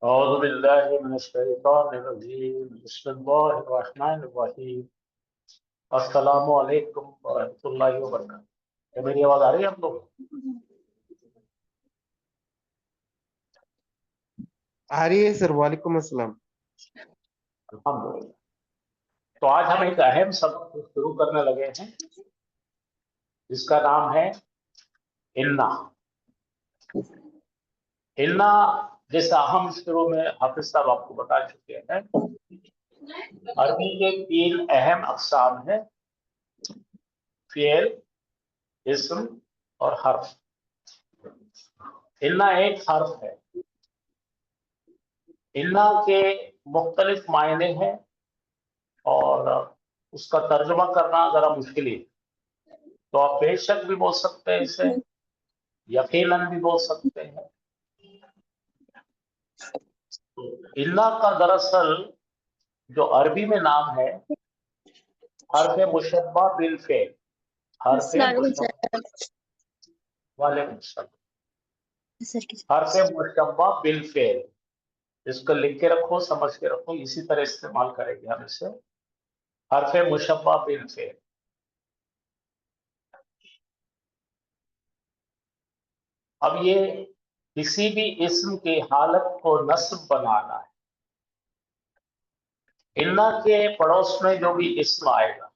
أعوذ بالله من الشيطان الرجيم بسم الله الرحمن الرحيم अस्सलामु अलैकुम वरहमतुल्लाहि वबरकातुहू। मेरी आवाज आ रही है आप लोग? आ रही है सर। वालेकुम अस्सलाम। अल्हम्दुलिल्लाह। तो आज हम एक अहम सबक शुरू करने लगे हैं जिसका नाम है इन्ना। इन्ना जैसा हम शुरू में हाफिज साहब आपको बता चुके हैं, अरबी के तीन अहम अक़साम हैं, फ़ियल, इस्म और हर्फ। इन्ना एक हर्फ है। इन्ना के मुख्तलिफ मायने हैं और उसका तर्जुमा करना जरा मुश्किल है। तो आप बेशक भी बोल सकते हैं, इसे यकीनन भी बोल सकते हैं। तो इन्ना का दरअसल जो अरबी में नाम है हर्फ मुशब्बा बिल फेल। हर्फ मुशब्बा हर्फ मुशब्बा बिल फेल, इसको लिख के रखो, समझ के रखो, इसी तरह इस्तेमाल करेंगे हम इसे। हर्फ मुशब्बा बिल फेल। अब ये किसी भी इस्म की हालत को नस्ब बनाना है। इन्ना के पड़ोस में जो भी इस्म आएगा,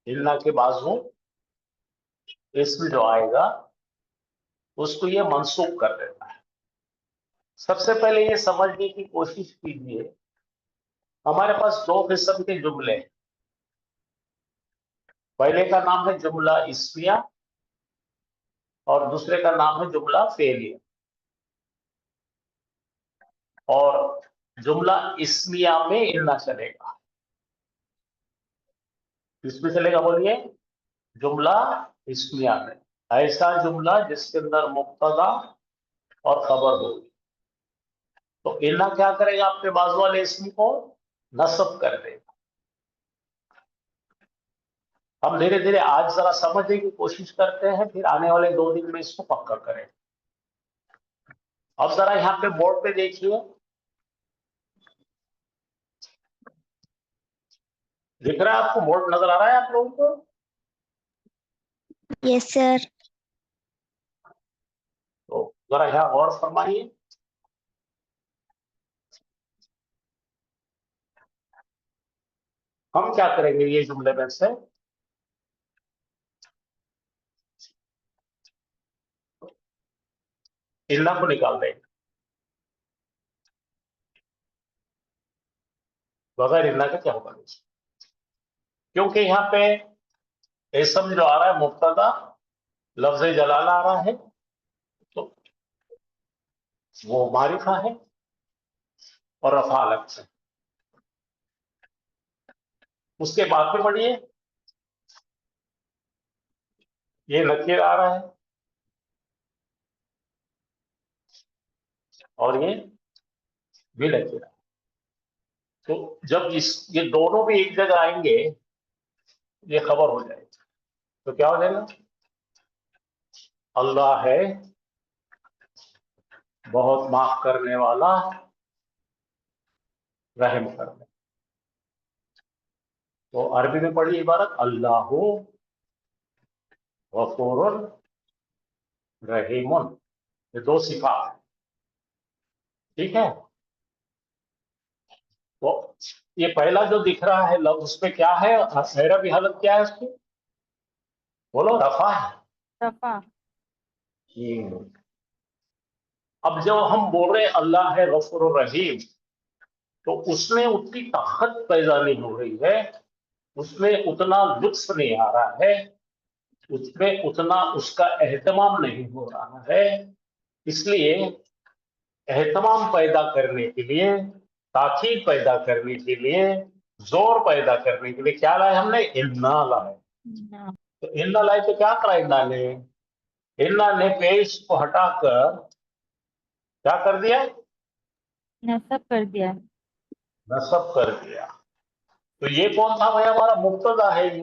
इन्ना के बाजू इस्म जो आएगा उसको ये मंसूब कर देता है। सबसे पहले ये समझने की कोशिश कीजिए, हमारे पास दो किस्म के जुमले हैं। पहले का नाम है जुमला इस्मिया और दूसरे का नाम है जुमला फेलिया। और जुमला इस्मिया में इन्ना चलेगा। किसमें चलेगा बोलिए? जुमला इस्मिया में। ऐसा जुमला जिसके अंदर मुब्तदा और खबर होगी। तो इन्ना क्या करेगा? आपके बाजू वाले इस्म को नस्ब कर देगा। हम धीरे धीरे आज जरा समझने की कोशिश करते हैं, फिर आने वाले 2 दिन में इसको पक्का करें। अब जरा यहाँ पे बोर्ड पे देखिए, दिख रहा है आपको? बोर्ड नजर आ रहा है आप लोगों को? Yes sir. तो जरा यहाँ गौर फरमाइए। हम क्या करेंगे, ये जुमले में से इन्ना को निकाल देंगे। बगैर इन्ना के क्या होगा? क्योंकि यहाँ पे इस्म जो आ रहा है मुब्तदा, लफ्ज़ जलाला आ रहा है, तो वो मारिफा है और रफा अलग से। उसके बाद में पढ़िए, ये नकीर आ रहा है और ये भी नकीर। तो जब ये दोनों भी एक जगह आएंगे, ये खबर हो जाएगी। तो क्या हो जाएगा? अल्लाह है बहुत माफ करने वाला, रहम करने। तो अरबी में पढ़ी इबारत अल्लाहु गफूरुन रहीमुन। ये दो सिफात है, ठीक है? तो ये पहला जो दिख रहा है लफ्ज, उसमें क्या है? अरबी हालत क्या है उसकी? बोलो। रफा है। रफा। अब जब हम बोल रहे अल्लाह है गफूर रहीम, तो उसमें उतनी ताकत पैदा नहीं हो रही है, उसमें उतना लुत्फ नहीं आ रहा है, उसमें उतना उसका एहतमाम नहीं हो रहा है। इसलिए एहतमाम पैदा करने के लिए, ताकीद पैदा करने के लिए, जोर पैदा करने के लिए क्या लाए हमने? इन्ना लाए। तो इन्ना लाए तो क्या करा इन्ना ने? इन्ना ने पेश को हटाकर क्या कर दिया? नसब कर दिया। नसब कर दिया। तो ये कौन था भाई? हमारा मुब्तदा है। ये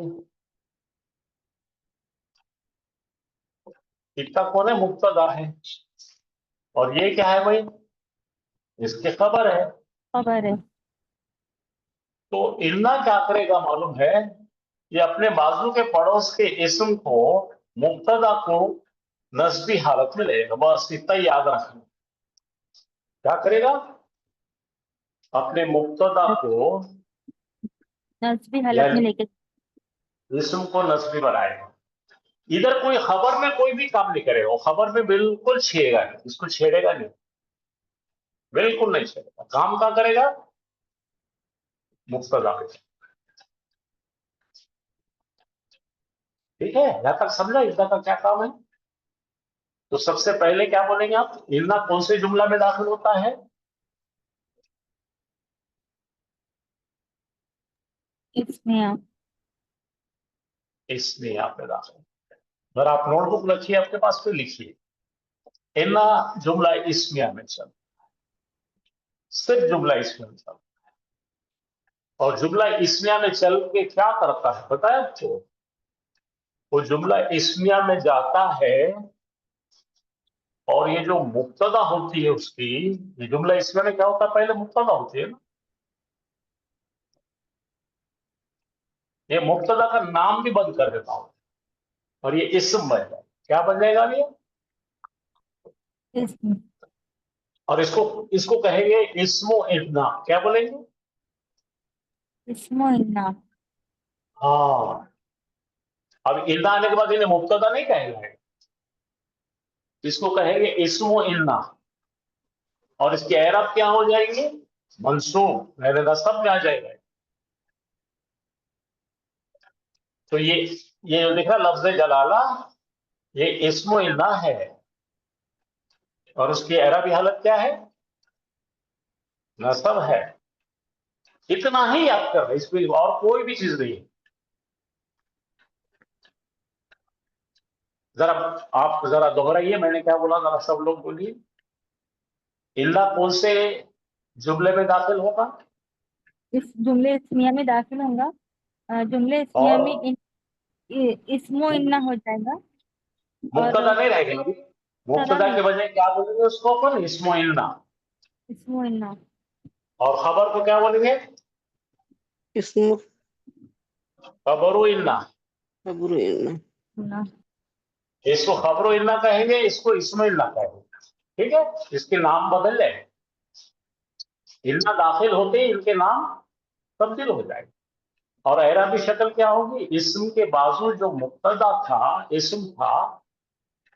कितना कौन है? मुब्तदा है। और ये क्या है भाई? इसकी खबर है। खबर है। तो इन्ना क्या करेगा मालूम है, ये अपने बाजू के पड़ोस के इस्म को, मुब्तदा को नस्बी हालत में लेगा। बस इतना ही याद रखना। क्या करेगा? अपने मुब्तदा को नस्बी हालत में यानी लेके इस्म को नस्बी बनाएगा। इधर कोई खबर में कोई भी काम नहीं करेगा, वो खबर में बिल्कुल छेड़ेगा नहीं, इसको छेड़ेगा नहीं, बिल्कुल नहीं छेड़ेगा। काम क्या करेगा? मुब्तदा पे। ठीक है, यहां तक समझा इतना का क्या काम है? तो सबसे पहले क्या बोलेंगे आप? इन्ना कौन से जुमला में दाखिल होता है? इसमें आप इसमें यहाँ पे दाखिल। अगर आप नोटबुक रखिए आपके पास तो लिखिए, इन्ना जुमला इसमिया में चल, सिर्फ जुमला इसमिया में चल। और जुमला इसमिया में चल के क्या करता है पता है आपको? वो जुमला इसमिया में जाता है और ये जो मुब्तदा होती है उसकी, ये जुमला इसमिया में क्या होता है? पहले मुब्तदा होती है ना, ये मुब्तदा का नाम भी बंद कर देता हूं और ये इस्म बन जाए। क्या बन जाएगा ये? इसमें और इसको इसको कहेंगे इस्मो इन्ना। क्या बोलेंगे? इसमो इन्ना। हाँ। अब इन्ना आने के बाद इन्हें मुब्तदा नहीं कहेंगे, इसको कहेंगे इस्मो इन्ना। और इसके एरब क्या हो जाएंगे? मंसूब, मेरे नसब में आ जाएगा। तो ये जो दिख रहा लफ्ज जलाला, ये इस्मो इन्ना है और उसकी एरबी हालत क्या है? नसब है। इतना ही याद कर रहे, इसमें और कोई भी चीज नहीं है। जरा आप जरा दोहराइए, मैंने क्या बोला, जरा सब लोग बोलिए। इल्ला कौन से जुमले में दाखिल होगा? इस जुमले इस्मिया में दाखिल होगा। जुमले इस्मिया और में इस्मो इन्ना हो जाएगा। और मुब्तदा नहीं रहेगा अभी। सदा मुब्तदा नहीं, के बजाय क्या बोलेंगे उसको अपन? इस्मो इल्ला। इस्मो इन्ना। और खबर को क्या बोलेंगे? इसमें खबरो इल्ला। खबर इल्ला। इन्ना। इसको खबरो इल्ला कहेंगे, इसको इस्मो इल्ला कहेंगे। ठीक है, इसके नाम बदल जाए, इल्ला दाखिल होते ही इनके नाम तब्दील हो जाएंगे। और एराबी शक्ल क्या होगी? इस्म के बाजू जो मुब्तदा था, इस्म था,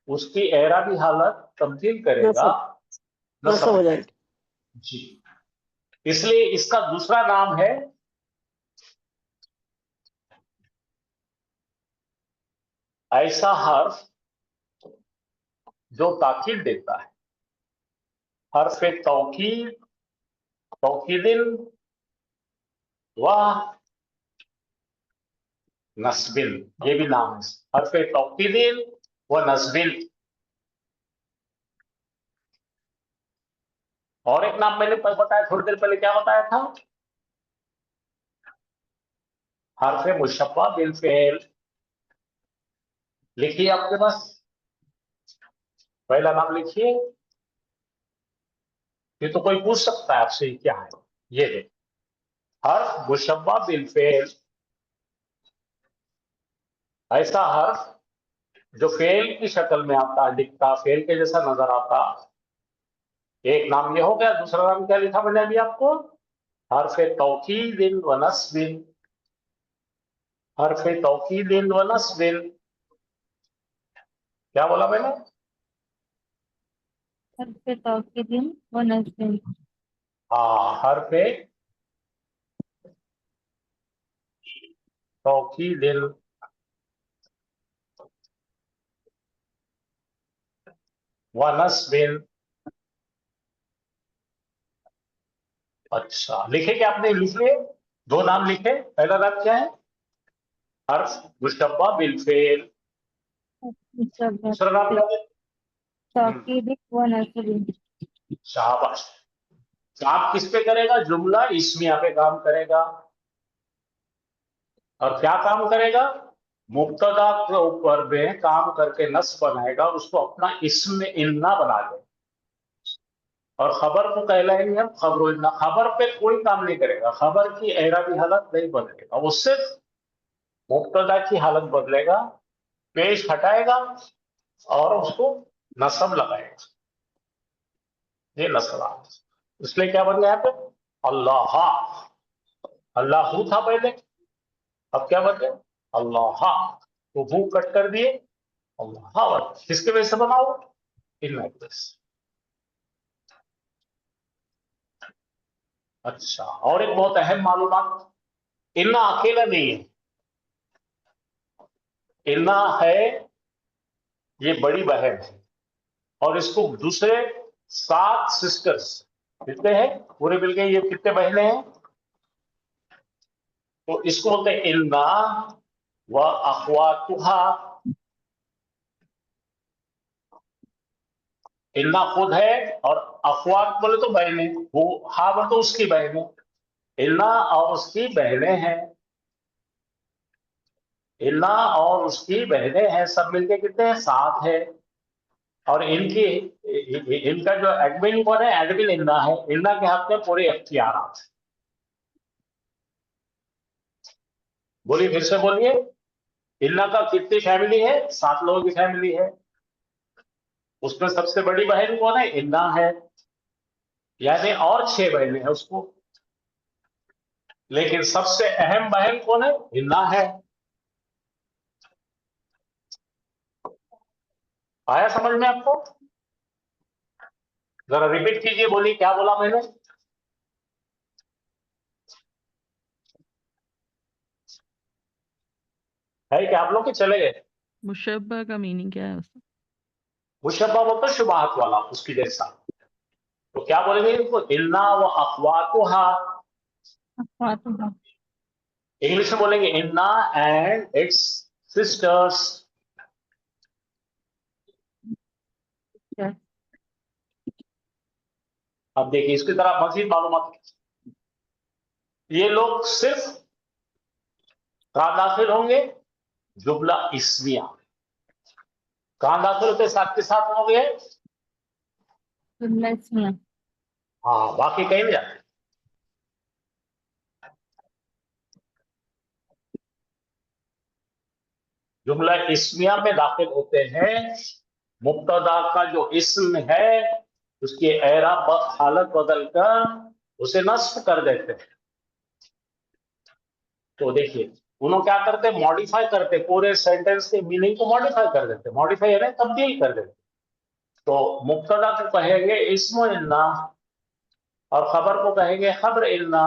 उसकी एराबी हालत तब्दील करेगा नसब नसब नसब हो में। जाएगा। जी, इसलिए इसका दूसरा नाम है ऐसा हर्फ जो ताकीद देता है। हर्फ तौकीद, तौकीदिन व नस्बिन, ये भी नाम है। हर्फ तौकीदिन व नस्बिन। और एक नाम मैंने बताया थोड़ी देर पहले, क्या बताया था? हर्फ मुशब्बा बिल फेल। लिखिए आपके पास, पहला नाम लिखिए। ये तो कोई पूछ सकता है आपसे ये क्या है। ये देख, हर्फ मुशब्बा बिल फेल, ऐसा हर्फ जो फेल की शक्ल में आता है, दिखता फेल के जैसा नजर आता। एक नाम ये हो गया। दूसरा नाम क्या लिखा मैंने अभी आपको? हर्फ तौकीदिन व नस्बिन। हर्फ तौकीदिन व नस्बिन। क्या बोला मैंने? हर्फ तौकीदिन व नस्बिन। हाँ, हर्फ तौकीदिन व नस्बिन। अच्छा, लिखे क्या आपने? लिख लिए, दो नाम लिखे। पहला नाम क्या है? हर्फ मुशब्बा बिल फेल। दूसरा नाम क्या है? तौकीदिन व नस्बिन। शाबाश। काम किस पे करेगा? जुमला इस्मिया पे काम करेगा। और क्या काम करेगा? मुब्तदा के ऊपर में काम करके नस बनाएगा, उसको अपना इस्म इन्ना बना दे। اور خبر کو कहलाएंगे हम खबर इन्ना। खबर पे कोई काम नहीं करेगा, खबर की एराबी हालत नहीं बदलेगा, वो सिर्फ मुब्तदा की हालत बदलेगा, पेश हटाएगा और उसको नस्ब लगाएगा। ये नस्ब, इसलिए क्या बन गया यहाँ पे अल्लाह। अल्लाहू था पहले, अब क्या बन गया अल्लाह। तो हु कट कर दिए अल्लाह। किसके वजह से बना हो, इन्ना की वजह से। अच्छा, और एक बहुत अहम मालूमात, इन्ना अकेला नहीं है, इन्ना है ये बड़ी बहन है, और इसको दूसरे 7 सिस्टर्स कितने हैं पूरे मिलके, ये कितने बहनें हैं, तो इसको बोलते हैं इन्ना व अखवातुहा। इन्ना खुद है और अखवात बोले तो बहनें, वो हा बोले तो उसकी बहनें, इन्ना और उसकी बहनें हैं, इन्ना और उसकी बहनें हैं, सब मिलके कितने हैं 7 है। और इनका जो एडमिन कौन है, एडमिन इन्ना है, इन्ना के हाथ में पूरे अख्तियारात। बोलिए, फिर से बोलिए, इन्ना का कितनी फैमिली है, 7 लोगों की फैमिली है, उसमें सबसे बड़ी बहन कौन है, इन्ना है, यानी और 6 बहनें हैं उसको, लेकिन सबसे अहम बहन कौन है, इन्ना है। आया समझ में आपको? जरा रिपीट कीजिए, बोलिए क्या बोला मैंने। है क्या आप लोग के चले गए? मुशब्बा का मीनिंग क्या है उसका? मुशब्बा बोलते शुबाहत वाला, उसकी जैसा। तो क्या बोलेंगे इसको, इन्ना व अखवातुहा। अखवातुहा। इंग्लिश में बोलेंगे इन्ना एंड इट्स सिस्टर्स। Yes. अब देखिए इसकी तरह मजीद मालूमात, ये लोग सिर्फ कहां दाखिल होंगे, जुमला इस्मिया। कहां दाखिल होते, साथ के साथ हो गए, जुमला इस्मिया। हाँ, बाकी कहीं नहीं जाते। जुमला इस्मिया में दाखिल होते हैं, मुब्तदा का जो इस्म है उसकी एराब हालत बदल कर उसे नस्ब कर देते हैं। तो देखिए उन्होंने क्या करते, मॉडिफाई करते, पूरे सेंटेंस के मीनिंग को मॉडिफाई कर देते, मॉडिफाई यानी तब्दील कर देते। तो मुब्तदा को कहेंगे इस्म इन्ना, और खबर को कहेंगे खबर इन्ना।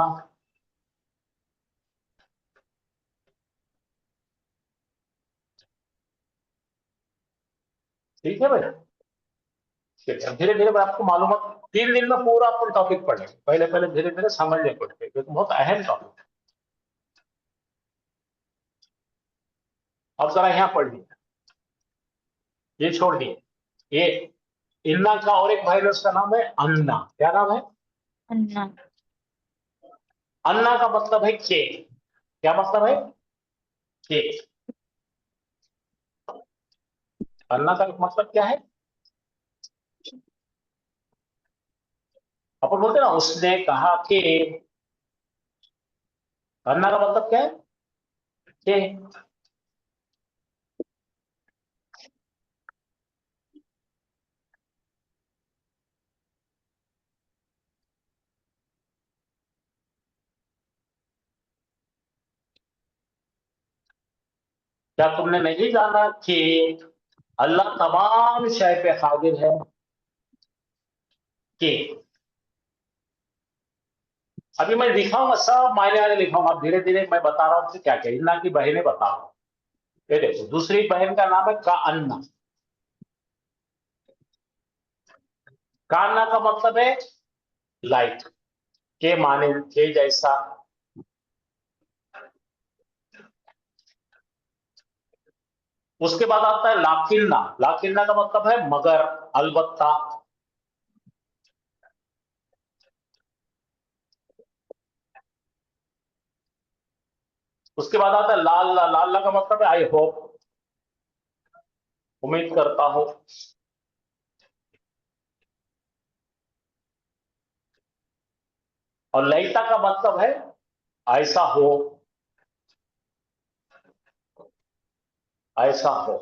ठीक है भाई, ठीक है। धीरे धीरे मैं आपको मालूमात 3 दिन में पूरा अपन टॉपिक पढ़ेंगे, पहले पहले धीरे धीरे समझने पड़ते, क्योंकि बहुत अहम टॉपिक है। अब जरा यहाँ पढ़ लिया, ये छोड़ दिए, ये इन्ना का और एक भाई उसका नाम है अन्ना। क्या नाम है, अन्ना। अन्ना का मतलब है के। क्या मतलब है, के। अन्ना का मतलब क्या है, अपन बोलते ना उसने कहा कि, अन्ना का मतलब क्या है, के। क्या तुमने नहीं जाना कि अल्लाह तमाम शय पे कादिर है, कि अभी मैं दिखाऊंगा, सब मायने वाले लिखाऊंगा, अब धीरे धीरे मैं बता रहा हूं कि क्या क्या इन्ना की बहनें बता रहा हूं। ये देखो, दूसरी बहन का नाम है का अन्ना। का अन्ना का मतलब है लाइट, के माने के जैसा। उसके बाद आता है लाकिन्ना। लाकिन्ना का मतलब है मगर, अलबत्ता। उसके बाद आता है लाल्ला। लाल्ला का मतलब है आई होप, उम्मीद करता हूं। और लयता का मतलब है ऐसा हो, ऐसा हो।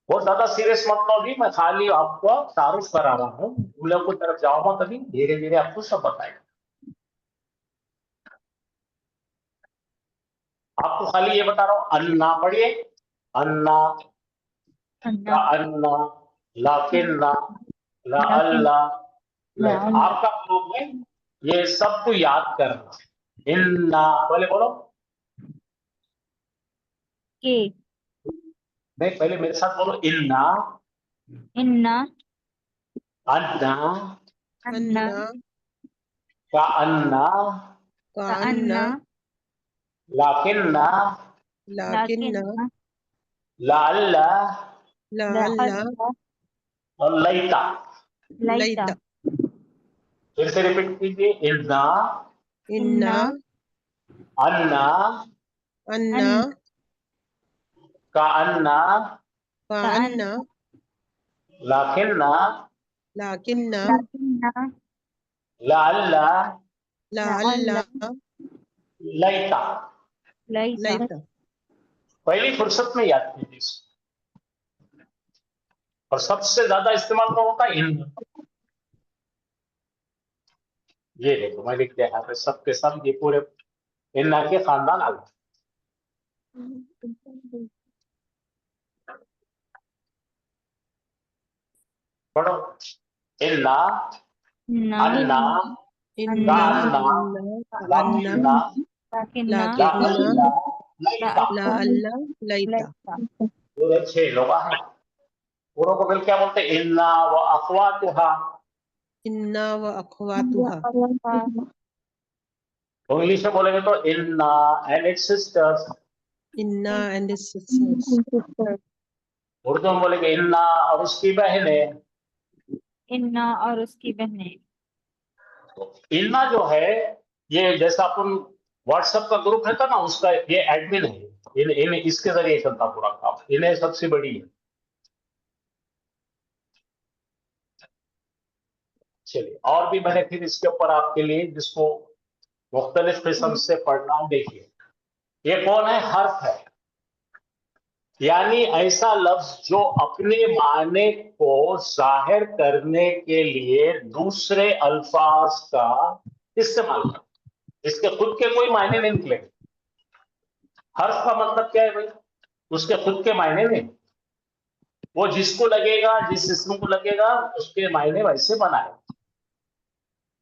बहुत ज्यादा सीरियस मत लो भी, मैं खाली आपको तारुफ करा रहा हूँ, जुमले की तरफ जाओ मत, अभी धीरे धीरे आपको सब बताएगा। आपको खाली ये बता रहा हूँ, अन्ना पढ़िए, अन्ना अन्ना, का अन्ना, लाकिन्ना, ला अल्लाह, आपका काम है ये सब को याद करना। इन्ना बोले बोलो, के, नहीं पहले मेरे साथ बोलो, इन्ना, इन्ना, अन्ना, अन्ना, अन्ना का अन्ना, का का अन्ना अन्ना, लाकिन्ना, लाकिन्ना लाकिन्ना, ला अल्लाह, ला ला अल्लाह अल्लाह, और लैता। लैता, लैता। फिर से रिपीट कीजिए, इन्ना, इन्ना अन्ना, अन्ना का अन्ना, का का अन्ना लाकिन्ना, लाकिन्ना लाकिन्ना, ला अल्लाह, ला ला अल्लाह अल्लाह, लैता। लैता, लैता। पहली फुर्सत में याद कीजिए इसको। और सबसे ज्यादा इस्तेमाल कौन होता है? इन। ये देखो मैं लिख दिया यहाँ पे, सबके सब ये पूरे इन्ना के खानदान आ गए। पढ़ो, इन्ना, ना, अन्ना, इन्ना अन्ना, अन्ना अन्ना लाकिन्ना, लाकिन्ना, ला लाकिन्ना अल्लाह, ला लैता। ला अल्लाह लैता। लैता, पूरे 6 लोग हैं। पूरों को मिल क्या बोलते हैं? इन्ना व अखवातुहा। इन्ना व अखवातुहा। तो इंग्लिश में बोलेंगे तो इन्ना एंड इट्स सिस्टर्स। इन्ना एंड इट्स सिस्टर्स। उर्दू में बोलेंगे इन्ना और उसकी बहनें। इन्ना और उसकी बहनें। तो इन्ना जो है, ये जैसा अपन व्हाट्सएप का ग्रुप रहता ना, उसका ये एडमिन है। इन इसके जरिए चलता पूरा काम, इन्हें सबसे बड़ी है। चलिए, और भी मैंने फिर इसके ऊपर आपके लिए जिसको मुख्तलिफ किस्म से पढ़ना, देखिए ये कौन है? हर्फ है, यानी ऐसा लफ्ज जो अपने माने को जाहिर करने के लिए दूसरे अल्फाज का इस्तेमाल करता है। इसके खुद के कोई मायने नहीं निकलेंगे। हर्फ का मतलब क्या है भाई? उसके खुद के मायने नहीं, वो जिसको लगेगा, जिस जिस्म को लगेगा उसके मायने वैसे बनाए।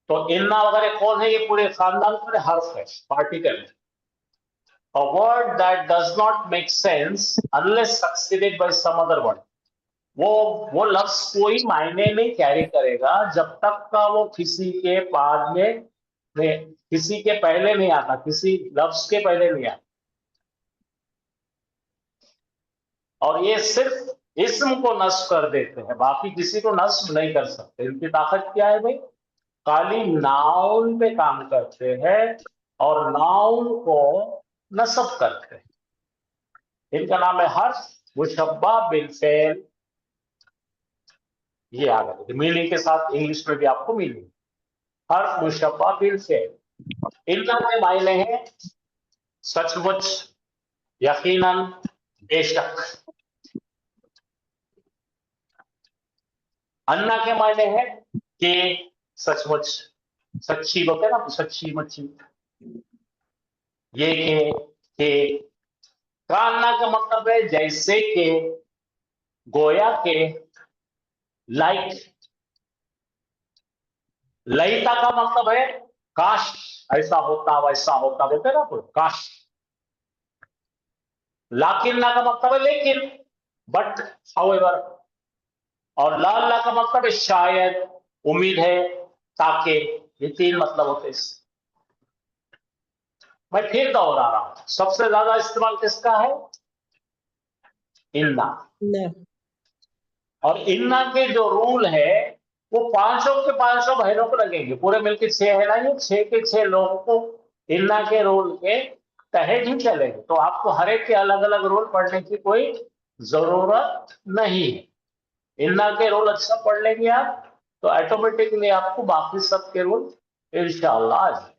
तो इन्ना वगैरह कौन है? ये पूरे खानदान पर हर्फ है, पार्टिकल है। A word that does not make sense unless succeeded by some other word. वो लफ्ज कोई मायने नहीं कैरी करेगा जब तक का वो किसी के बाद में, किसी के पहले नहीं आता, किसी लफ्ज के पहले नहीं आता। और ये सिर्फ इस्म को नस्ब कर देते हैं, बाकी किसी को नस्ब नहीं कर सकते। इनकी ताकत क्या है भाई? खाली नाउन पे काम करते हैं और नाउन को नस्ब करते हैं। इनका नाम है हर्फ मुशब्बा बिल फेल। ये आ गया मीनिंग के साथ, इंग्लिश में भी आपको मीनिंग। हर्फ मुशब्बा बिल फेल। इनका के मायने हैं सचमुच, यकीनन, बेशक। अन्ना के मायने हैं कि सचमुच, सच्ची बोलते हैं ना, सच्ची मच्छी। ये के का अन्ना का मतलब है जैसे के, गोया के, लाइक। लयता का मतलब है काश ऐसा होता वैसा होता, बोलते हैं ना कोई, काश। लाकिन्ना का मतलब है लेकिन, बट, हाउएवर। और ला अल्लाह का मतलब है शायद, उम्मीद है, ताकि। ये 3 मतलब होते हैं इससे। मैं फिर दोहरा रहा हूं, सबसे ज्यादा इस्तेमाल किसका है? इन्ना। ना और इन्ना के जो रूल है वो 500 के 500 बहनों को लगेंगे, पूरे मिलकर 6 है ना, ये 6 के 6 लोगों को इन्ना के रूल के तहत ही चलेंगे। तो आपको हर एक के अलग अलग रूल पढ़ने की कोई जरूरत नहीं है। इन्ना के रूल अच्छा पढ़ लेंगे आप तो ऑटोमेटिकली आपको बाकी सब के रूल इंशाअल्लाह आ जाए।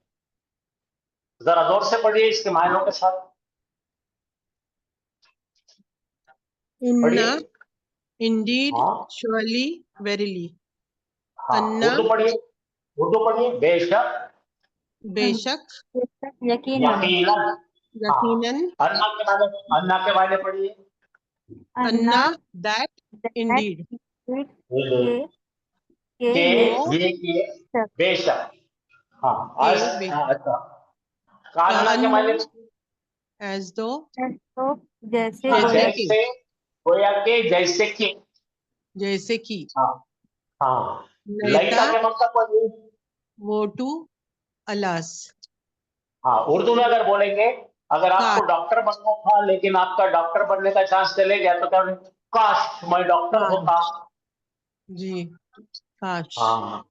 जरा जोर से पढ़िए इसके मायनों के साथ inna, पढ़िए। indeed, हाँ surely, verily, हाँ, अन्ना, उर्दू पढ़िए। बेशक, बेशक, बेशक, यकीनन, यकीनन। हाँ, यकीनन, अन्ना के मायने पढ़िए। अन्ना, that, that indeed, के के वो, ये के शक, बेशक। हाँ के, आज बेशक, अच्छा, कान्ना के अन्ना, मायने as though, तो जैसे हाँ, जैसे गोया कि, जैसे गोया के, जैसे कि। जैसे कि, हाँ हाँ, लैता, लैता के मतलब पढ़िए। वो टू, अलास, हाँ, उर्दू में अगर बोलेंगे, अगर आपको काश, डॉक्टर बनना था लेकिन आपका डॉक्टर बनने का चांस चले गया तो क्या बोलेंगे? काश मैं डॉक्टर होता। जी, काश, हाँ,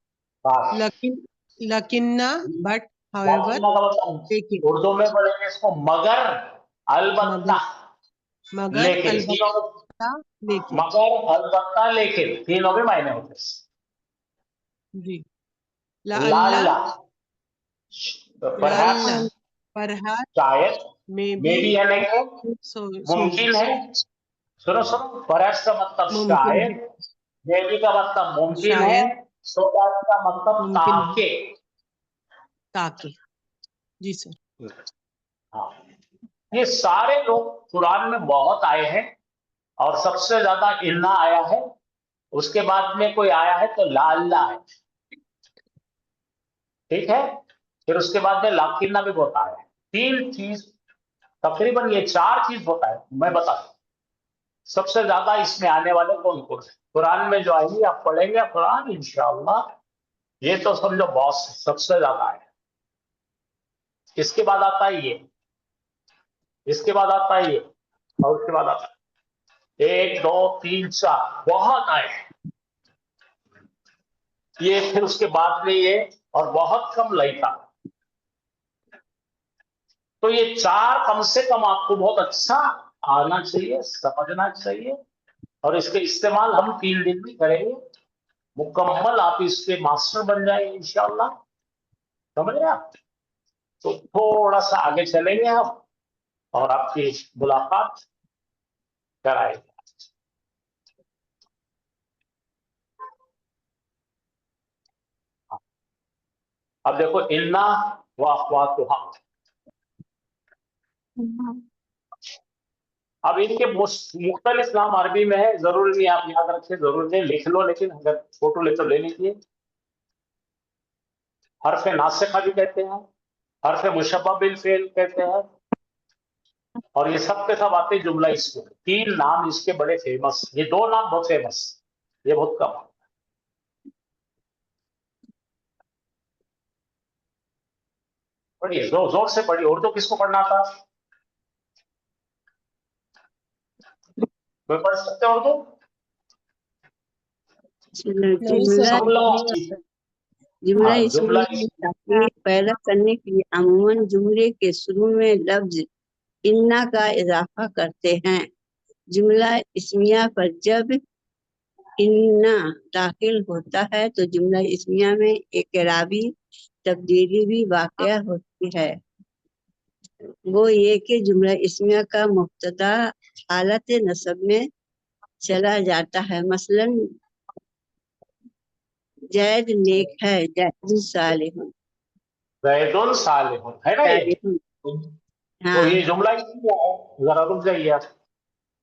काश। लकिन, लकिन्ना, but, however, लाकिन का मतलब लेकिन, उर्दू में बोलेंगे इसको मगर, अलबत्ता, मगर, लेकिन। अलबत्ता, लेकिन, मगर, अलबत्ता, लेकिन, तीनों भी मायने होते हैं। जी, लाअल्ला, लाला, परहैप्स, लाअल्ला, परहाप, शायद, मे मे बी, बी है नहीं, सो मुमकिन है। सुनो सुनो, परहैप्स का मतलब मुमकिन शायद, है, मे बी का मतलब मुमकिन है, शायद, सो दैट का मतलब मुमकिन है, ताकि। ताकि, जी सर, हाँ, ये सारे लोग कुरान में बहुत आए हैं और सबसे ज्यादा इन्ना आया है, उसके बाद में कोई आया है तो लाल्ला है, ठीक है। फिर उसके बाद में लाकिन्ना भी बहुत आया है। तीन चीज, तकरीबन ये चार चीज होता है, मैं बता दूं। सबसे ज्यादा इसमें आने वाले कौन कौन से कुरान में जो आएंगे, आप पढ़ेंगे कुरान इंशाअल्लाह, ये तो समझो बॉस सबसे ज्यादा है। इसके बाद आता है ये, इसके बाद आता है ये, और उसके बाद आता है 1 2 3 4, बहुत आए हैं ये। फिर उसके बाद में ये, और बहुत कम लईता। तो ये चार कम से कम आपको बहुत अच्छा आना चाहिए, समझना चाहिए, और इसके इस्तेमाल हम 3 दिन में करेंगे। मुकम्मल आप इसके मास्टर बन जाएंगे इंशाअल्लाह। समझ रहे आप? तो थोड़ा सा आगे चलेंगे हम और आपकी मुलाकात कराएंगे। अब देखो, इन्ना व अखवातुहा, अब इनके मुख्तलिफ नाम अरबी में है, जरूरी नहीं आप याद रखें, जरूरी नहीं लिख लो, लेकिन अगर फोटो ले तो ले लीजिए। हर्फ नासिखा भी कहते हैं, हर्फ मुशब्बह बिल फेल कहते हैं, और ये सब के सब आते जुमला इसमें। 3 नाम इसके बड़े फेमस, ये 2 नाम बहुत फेमस, ये बहुत कम है। पढ़िए, जोर जोर से पढ़िए। उर्दू किसको पढ़ना था? कोई पढ़ सकते हो उर्दू? नहीं सर, जुमला, जुमला हाँ, जुमला इसमें ताकीद पैदा करने के लिए अमूमन जुमले के शुरू में लफ्ज इन्ना का इजाफा करते हैं। जुमला इस्मिया पर जब इन्ना दाखिल होता है तो जुमला इस्मिया में एक इराबी तब्दीली भी वाक़या होती है। वो ये कि जुमला इस्मिया का मुब्तदा हालत नस्ब में चला जाता है। मसलन जैद नेक है, जैद सालिहुन, ज़ैदुन सालिहुन, है ना ये? सालिहुन। तो ये हाँ, जुमला इसमें है, जरा रुक जाइए आप।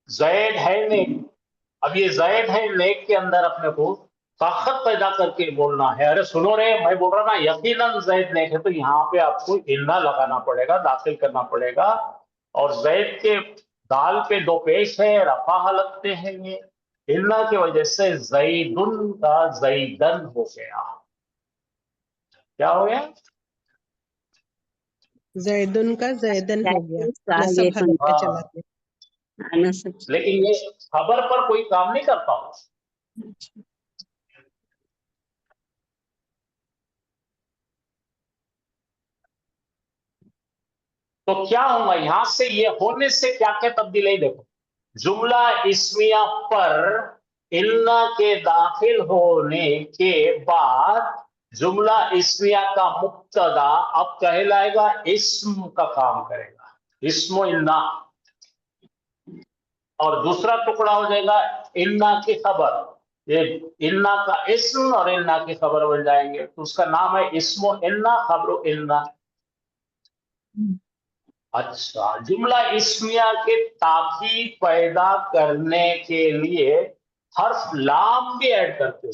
जैद है नेक, अब ये जैद है नेक के अंदर अपने को ताकत पैदा करके बोलना है। अरे सुनो रे, मैं बोल रहा ना यकीनन जैद नेक है, तो यहाँ पे आपको इन्ना लगाना पड़ेगा, दाखिल करना पड़ेगा। और जैद के दाल पे 2 पेश है, रफा हालत पे है ये। इन्ना की वजह से जैदुन का जैदन हो गया। क्या हो गया? जैदुन का जैदन हो गया, जैद नसब सालिहुन। हालत में हाँ, चला गया। नस्ब लेकिन ये खबर पर कोई काम नहीं करता। तो क्या होगा यहां से, ये होने से क्या क्या तब्दीली देखो। जुमला इस्मिया पर इन्ना के दाखिल होने के बाद जुमला इस्मिया का मुब्तदा अब कहलाएगा इस्म का काम करेगा, इस्मो इन्ना, और दूसरा टुकड़ा हो जाएगा इन्ना की खबर। ये इन्ना का इस्म और इन्ना की खबर बन जाएंगे, तो उसका नाम है इस्मो इन्ना, खबरो इन्ना। अच्छा, जुमला इस्मिया के ताकीद पैदा करने के लिए हर्फ लाम भी ऐड करते हैं।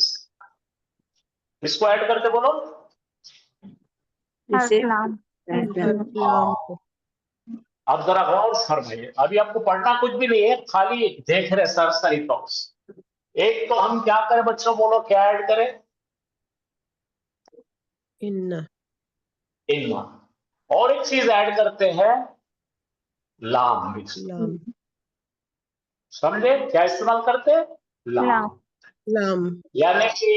इसको ऐड करते बोलो, इसे अस्सलाम। लाम को अब जरा गौर फरमाइए, अभी आपको पढ़ना कुछ भी नहीं है, खाली देख रहे सरसरी टॉक्स। एक तो हम क्या करें बच्चों, बोलो क्या ऐड करें? इन्ना इन्ना। और एक चीज ऐड करते हैं, लाम भी। लाम समझे क्या इस्तेमाल करते हैं? लाम। लाम। लाम यानी कि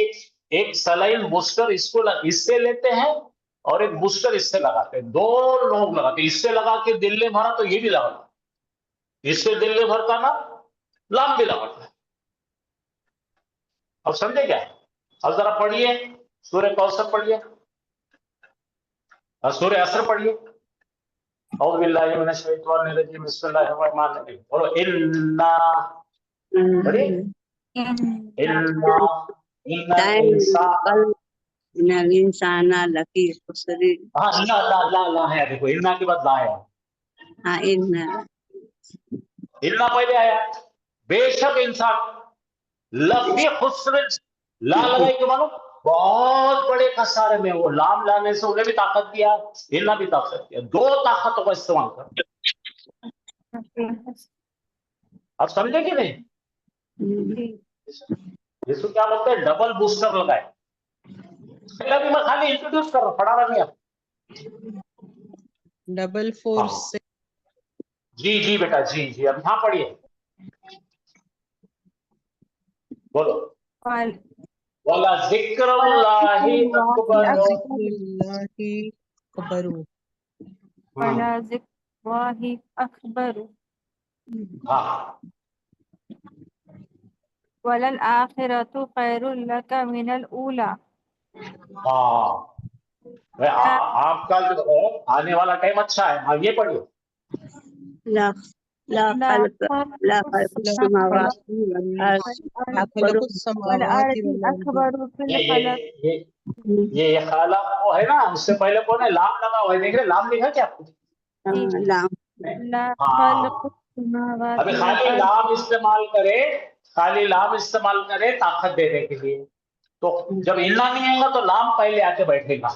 एक सलाइन बूस्टर इससे लेते हैं और एक बूस्टर इससे लगाते हैं, दो लोग लगाते हैं। इससे लगा के दिल ने भरा तो ये भी लगाता, इससे दिल ने भरता ना, लाम भी लगाता है। अब समझे क्या? अब जरा पढ़िए, सूर्य कौसर पढ़िए और सूर्य असर पढ़िए। औज़ु बिल्लाहि मिनश शैतानिर रजीम, बिस्मिल्लाहिर रहमानिर रहीम। बोलो इन्ना, पढ़िए इन्ना, इन्ना इंसान, नल इंसाना लफी खुसरी। हाँ ला है, देखो इन्ना के बाद ला है, हाँ इन्ना पहले आया। बेशक इंसान लफी खुस्र, ला लगाई के मानो बहुत बड़े खसारे में। वो लाम लाने से उन्हें भी ताकत दिया, इन्ना भी ताकत दिया, दो ताकतों का इस्तेमाल कर। अब समझे कि नहीं? इसको क्या बोलते हैं? डबल बूस्टर लगाए। पहले भी मैं खाली इंट्रोड्यूस कर रहा हूं, पढ़ा रहा नहीं आप। डबल फोर्स हाँ। से जी बेटा, जी अब यहां पढ़िए, बोलो वाला जिक्रुल्लाहि अकबर। जिक्रुल्लाहि अकबरू वला ज़िक्रुल्लाहि अकबर हाँ, वलल आखिरतु खैरुल लका मिनल ऊला। हाँ। आपका जो है आने वाला टाइम अच्छा है। हाँ, ये पढ़िए, ला ला खल्क ला खल्क समावाति वल अर्द अकबर खलकुस वल समावाति अर्दिल वल अर्द। अकबरु फिल ये खलक। ये ये ये खाला वो है ना, उससे पहले कौन है? लाम लगा हुआ है, देख रहे लाम लिखा क्या आपको? लाम ला हाँ, खल्कुस अभी समावाति वल खाली अर्द। लाम इस्तेमाल करे, खाली लाम इस्तेमाल करे ताकत देने के लिए। तो जब इन्ना नहीं आएगा तो लाम पहले आके बैठेगा,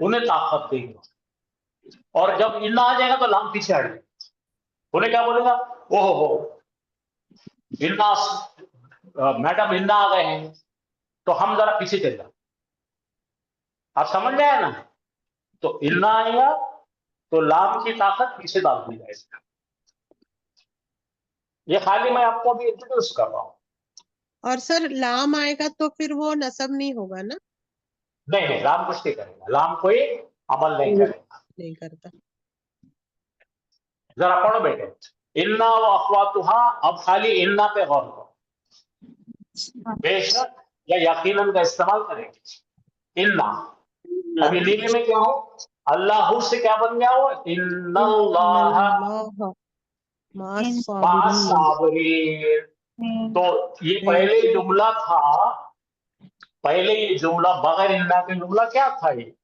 उन्हें ताकत देगा। और जब इन्ना आ जाएगा तो लाम पीछे हट जाएगा, उन्हें क्या बोलेगा? ओहो हो, इन्ना, मैडम इन्ना आ गए हैं, तो हम जरा पीछे चल जाए। आप समझ में आया ना? तो इन्ना आएगा तो लाम की ताकत पीछे डाल दी जाएगी। ये खाली मैं आपको अभी इंट्रोड्यूस कर रहा हूं। और सर लाम आएगा तो फिर वो नसब नहीं होगा ना? नहीं, लाम कुछ नहीं करेगा, लाम कोई अमल नहीं करेगा। नहीं करता। जरा पढ़ो बेटे, इन्ना व अखवातुहा। अब खाली इन्ना पे गौर करो, बेशक या यकीनन का इस्तेमाल करेंगे। इन्ना अभी नीले में क्या हो? अल्लाह से क्या बन गया हो? इन्नल्लाह अल्लाह मास साबिरीन। साबिरीन। तो ये पहले जुमला था, पहले ये जुमला बगैर इन्ना के जुमला क्या था? ये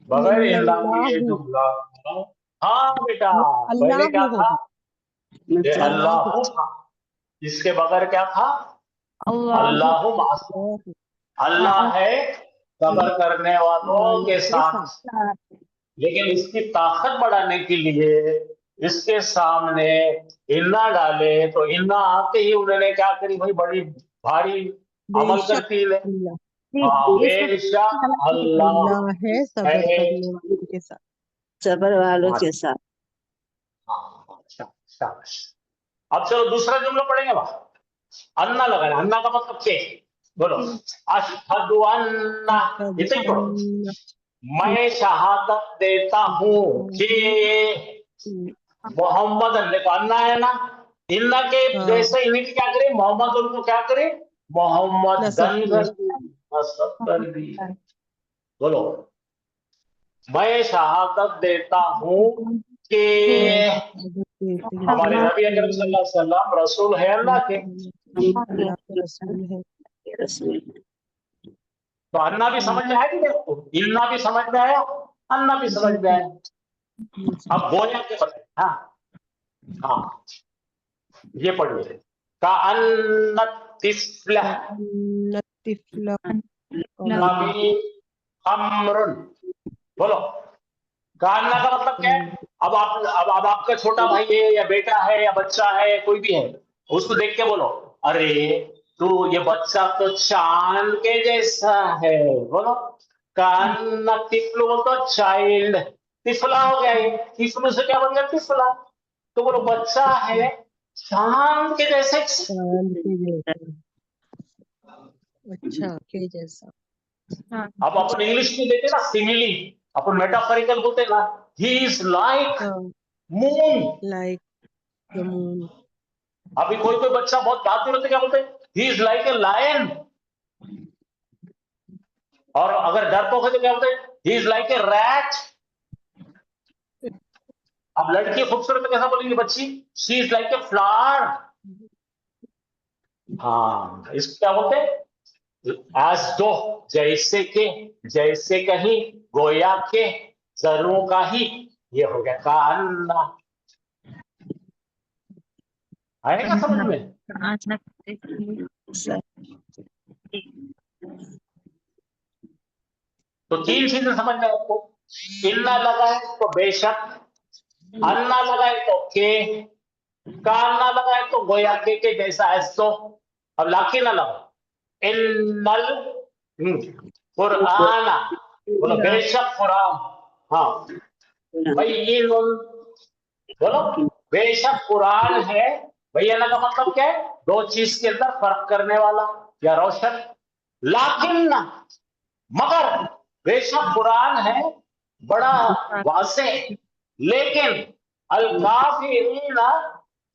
बगैर इन्ना के ये जुमला, हाँ बेटा, पहले क्या था? ये अल्लाह था, इसके बगैर क्या था? अल्लाह मासूम। अल्लाह है सबर करने वालों के साथ। लेकिन इसकी ताकत बढ़ाने के लिए इसके सामने इन्ना डाले, तो इन्ना आते ही उन्होंने क्या करी भाई? बड़ी भारी अमल बेशक करती है। अल्लाह हाँ, बेशक अल्लाह अल्लाह है सबर है। करने वालों के साथ। सबर वालों के साथ। हाँ, शाबाश। अब चलो दूसरा जुमला पढ़ेंगे। वहां अन्ना लगाना, अन्ना का मतलब क्या? बोलो अशहदु अन्ना, इतना ही पढ़ो। मैं शहादत देता हूँ कि मोहम्मद, देखो अन्ना है ना, इन्ना के जैसे इन्हीं की क्या करे? मोहम्मद उनको क्या करे? मोहम्मद नसब दन किया। कर दी, नसब कर दी। बोलो, मैं शहादत देता हूँ कि हमारे नबी अकरम सल्लल्लाहु अलैहि वसल्लम रसूल है अल्लाह के। अल्लाह के रसूल है। रसूल तो अन्ना भी समझ में आया कि देखो, इन्ना भी समझ में आया, अन्ना भी समझ में आया। अब गोया के बताए। हाँ हाँ, ये पढ़िए, का अन्ना तिफला तिफला नबी अमरुन। बोलो, कान्ना का मतलब क्या है? अब आपका छोटा भाई है या बेटा है या बच्चा है, कोई भी है, उसको देख के बोलो, अरे तू, ये बच्चा तो चांद के जैसा है। बोलो, कान्ना तिफलू, बोल तो चाइल्ड, तिफला हो गया ये, तिफलू से क्या बन गया? तिफला। तो बोलो, बच्चा है चांद के जैसे। चांद के जैसा। अच्छा, के जैसा। हाँ अब अपन इंग्लिश में देते ना सिमिली, अपन मेटाफोरिकल बोलते ना, ही इज लाइक हाँ, मून। Like the moon. अभी कोई कोई बच्चा बहुत बहादुर होते, क्या बोलते हैं? He is like a lion. और अगर डरपोक है तो क्या बोलते हैं? He is like a rat. अब लड़की खूबसूरत है, कैसा बोलेंगे बच्ची? She is like a flower. हाँ, इसको क्या बोलते हैं? एज दो, जैसे के, जैसे कहीं, गोया के, जरूर का ही। ये हो गया कान्ना। आएगा समझ में? तो तीन चीजें समझ में आपको, इन्ना लगाए तो बेशक, अन्ना लगाए तो के, कान्ना लगाए तो गोया के जैसा ऐसो। अब लाकी ना लगाओ, इन्नल कुराना, बोलो बेशक कुरान। हाँ भाई, ये बोलो, बेशक कुरान है। भैया का मतलब क्या है? दो चीज के अंदर फर्क करने वाला या रोशन। लाकिन, मगर, बेशक कुरान है बड़ा वासे, लेकिन अल काफिरीना,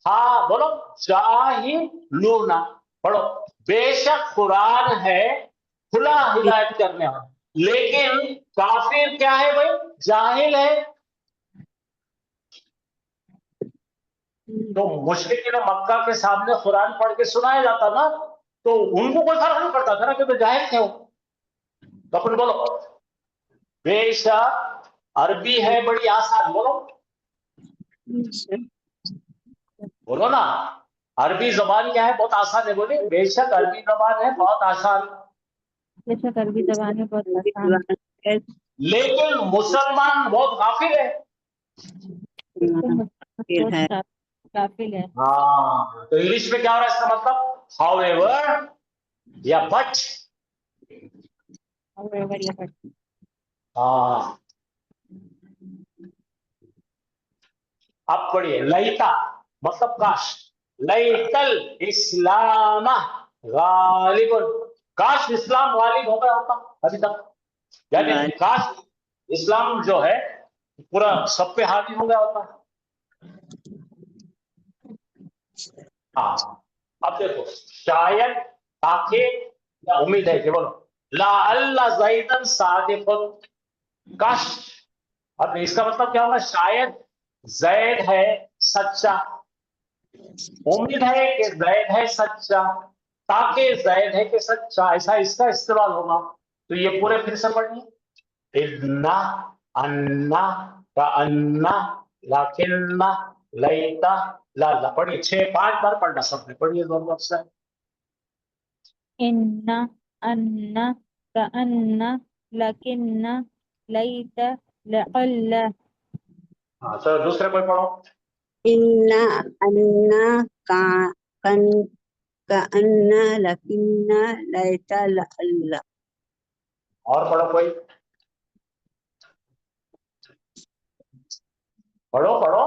हाँ बोलो, जाहिलूना। पढ़ो, बेशक कुरान है खुला हिदायत करने वाला, लेकिन काफिर क्या है भाई? जाहिल है। तो मुशरिकीन मक्का के सामने कुरान पढ़ के सुनाया जाता ना, तो उनको कोई फर्क नहीं पड़ता था ना, क्योंकि जाहिल थे वो। तो अपन बोलो, बेशक अरबी है बड़ी आसान। बोलो, बोलो ना, अरबी जबान क्या है? बहुत आसान है। बोले, बेशक अरबी जबान है बहुत आसान, बेशक अरबी जबान में बहुत आसान है, लेकिन मुसलमान बहुत गाफिल है। बहुत काफिल है। हाँ, तो इंग्लिश में क्या हो रहा है इसका मतलब? हाउएवर या बट। However, ये but हाँ, अब पढ़िए, लईता मतलब काश, लईतल इस्लाम गालिबुन, काश इस्लाम गालिब हो गया होता अभी तक, यानी काश इस्लाम जो है पूरा सब पे हावी हो गया होता। हाँ, अब देखो, शायद, ताकि, या उम्मीद है कि, बोलो, ला अल्लाह ज़ैदन सादिकुन, काश। अब इसका मतलब क्या होगा? शायद जैद है सच्चा, उम्मीद है कि जैद है सच्चा, ताकि जैद है कि सच्चा, ऐसा इसका इस्तेमाल होगा। तो ये पूरे फिर से पढ़िए, इन्ना, अन्ना, का अन्ना, लाकिन्ना, लैता, ला। पढ़िए, 5 बार पढ़ना सबने, पढ़िए दोनों से। इन्ना, अन्ना, कअन्ना, लकिन्ना, लैता, लअल्ला। हाँ, तो दूसरे कोई पढ़ो। इन्ना अन्ना का कन का अन्ना लकिन्ना लैता लअल्ला। और पढ़ो कोई, पढ़ो पढ़ो।